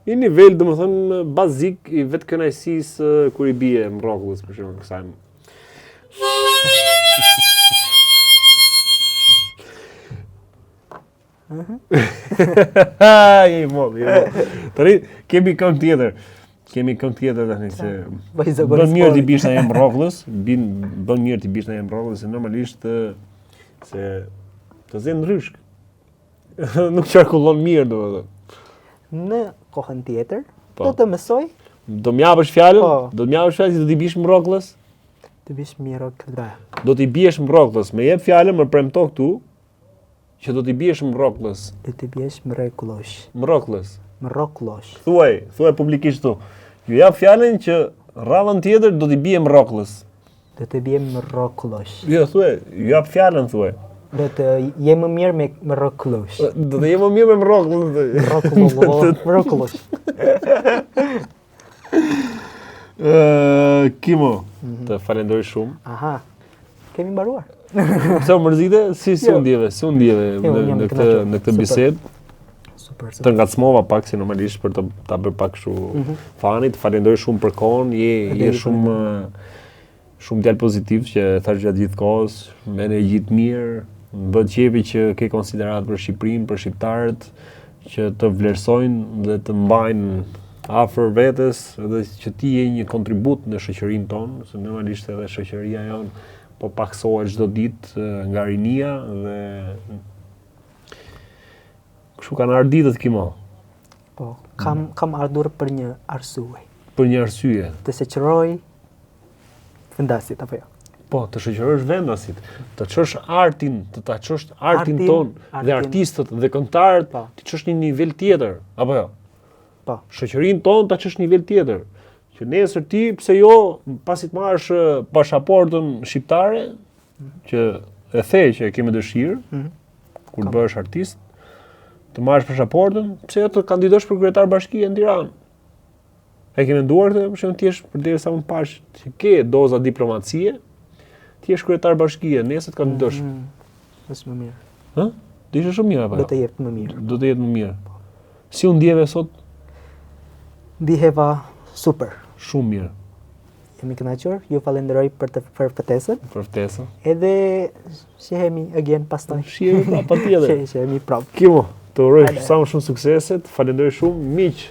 një nivel, domethënë, bazik i vetë kënaqësisë kur i bie mroklës, për shembull, kësaj. Tani kemi këngë tjetër. Tani se bën mirë ti bish në mroklës, bën mirë ti bish në mroklës, se normalisht se të zë ndryshk. Nuk qarkullon mirë, domethënë. Në kohën tjetër, do të mësoj. Do m'japësh fjalën? Do t'japësh fjalën se do t'i bish mroklës? Të bish mroklë. Do t'i biesh mroklës. Më jep fjalën, më premto këtu që do t'i biesh mroklës. Do t'i biesh mrekullosh. Mroklës. Thuaj publikisht këtu. Ju jap fjalën që radhën tjetër do t'i bie mroklës. Do të bie mrokullosh. Jo, thuaj, ju jap fjalën thuaj. Do të jem më mirë me mrokullosh. Do të jem më mirë me mroklës. Mrokullosh. Kimo, të falenderoj shumë. Aha. Kemi mbaruar. Pse u mërzite? Si u ndjeve në këtë bisedë. Super. Të ngacmova pak si normalisht për ta bërë pak kështu fani, të falenderoj shumë për kohën, je shumë djalë pozitiv që thash gjatë gjithë kohës, me energji të mirë, më bë qefi që ke konsiderat për Shqipërinë, për shqiptarët, që të vlerësojnë dhe të mbajnë afër vetes dhe që ti je një kontribut në shoqërinë tonë, se normalisht edhe shoqëria jonë po paksohet çdo ditë nga rinia dhe kështu kanë ardhur ditët Kimo. Po, kam ardhur për një arsye. Për një arsye. Të shoqëroj vendasit apo jo? Po, të shoqërosh vendasit, të çosh artin, të ta çosh artin ton dhe artistët dhe këngëtarët, të çosh një nivel tjetër, apo jo? Po. Shoqërinë tonë ta çosh një nivel tjetër, Që nesër ti, pse jo, pasi të marrësh pasaportën shqiptare, që e the që e kemi dëshirë, kur bëhesh artist, të marrësh pasaportën, pse jo të kandidosh për kryetar bashkie në Tiranë. E ke menduar këtë, për shembull, ti je përderisa unë pash që ke doza diplomacie, ti je kryetar bashkie, nesër të kandidosh. Është më mirë. Hë? Do ishte shumë mirë apo? Do të jetë më mirë. Do të jetë më mirë. Si u ndjeve sot? Ndiheva super. Shumë mirë. Jemi kënaqur, ju falenderoj për ftesën. Për ftesën. Edhe shihemi again pastaj. Shihemi prapë patjetër. Shihemi prapë. Kimo, të uroj sa më shumë sukseset, falenderoj shumë, miq.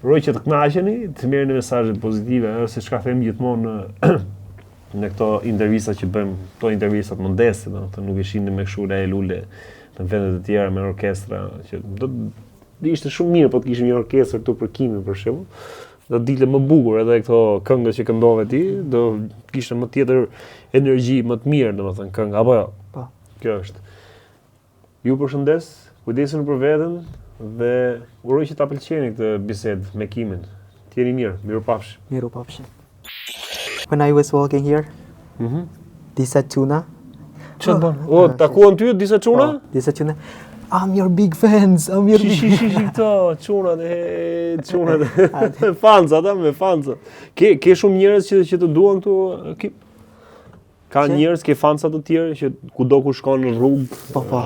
Uroj që të kënaqeni, të merrni mesazhe pozitive, ose çka them gjithmonë në këto intervista që bëjmë, këto intervistat modeste, domethënë nuk e shihni me kështu e lule në vende të tjera me orkestra, që do ishte shumë mirë po të kishim një orkestër këtu për Kimi për shembull. Do dilte më bukur edhe këto këngët që këndove ti, do kishte më tjetër energji, më të mirë domethënë këngë, apo jo? Po. Kjo është. Ju përshëndes, kujdesuni për veten dhe uroj që ta pëlqeni këtë bisedë me Kimin. Të jeni mirë, mirupafshi. Mirupafshi. When I was walking here, disa çuna. Çfarë bën? O, takuan ty disa çuna? Disa çuna. I'm your big fans. I'm your big Shi këto çunat e çunat. Fansa ata me fansa. Ke shumë njerëz që të duan këtu. Ka njerëz, ke fansa të tjerë që kudo ku shkon në rrugë. Po.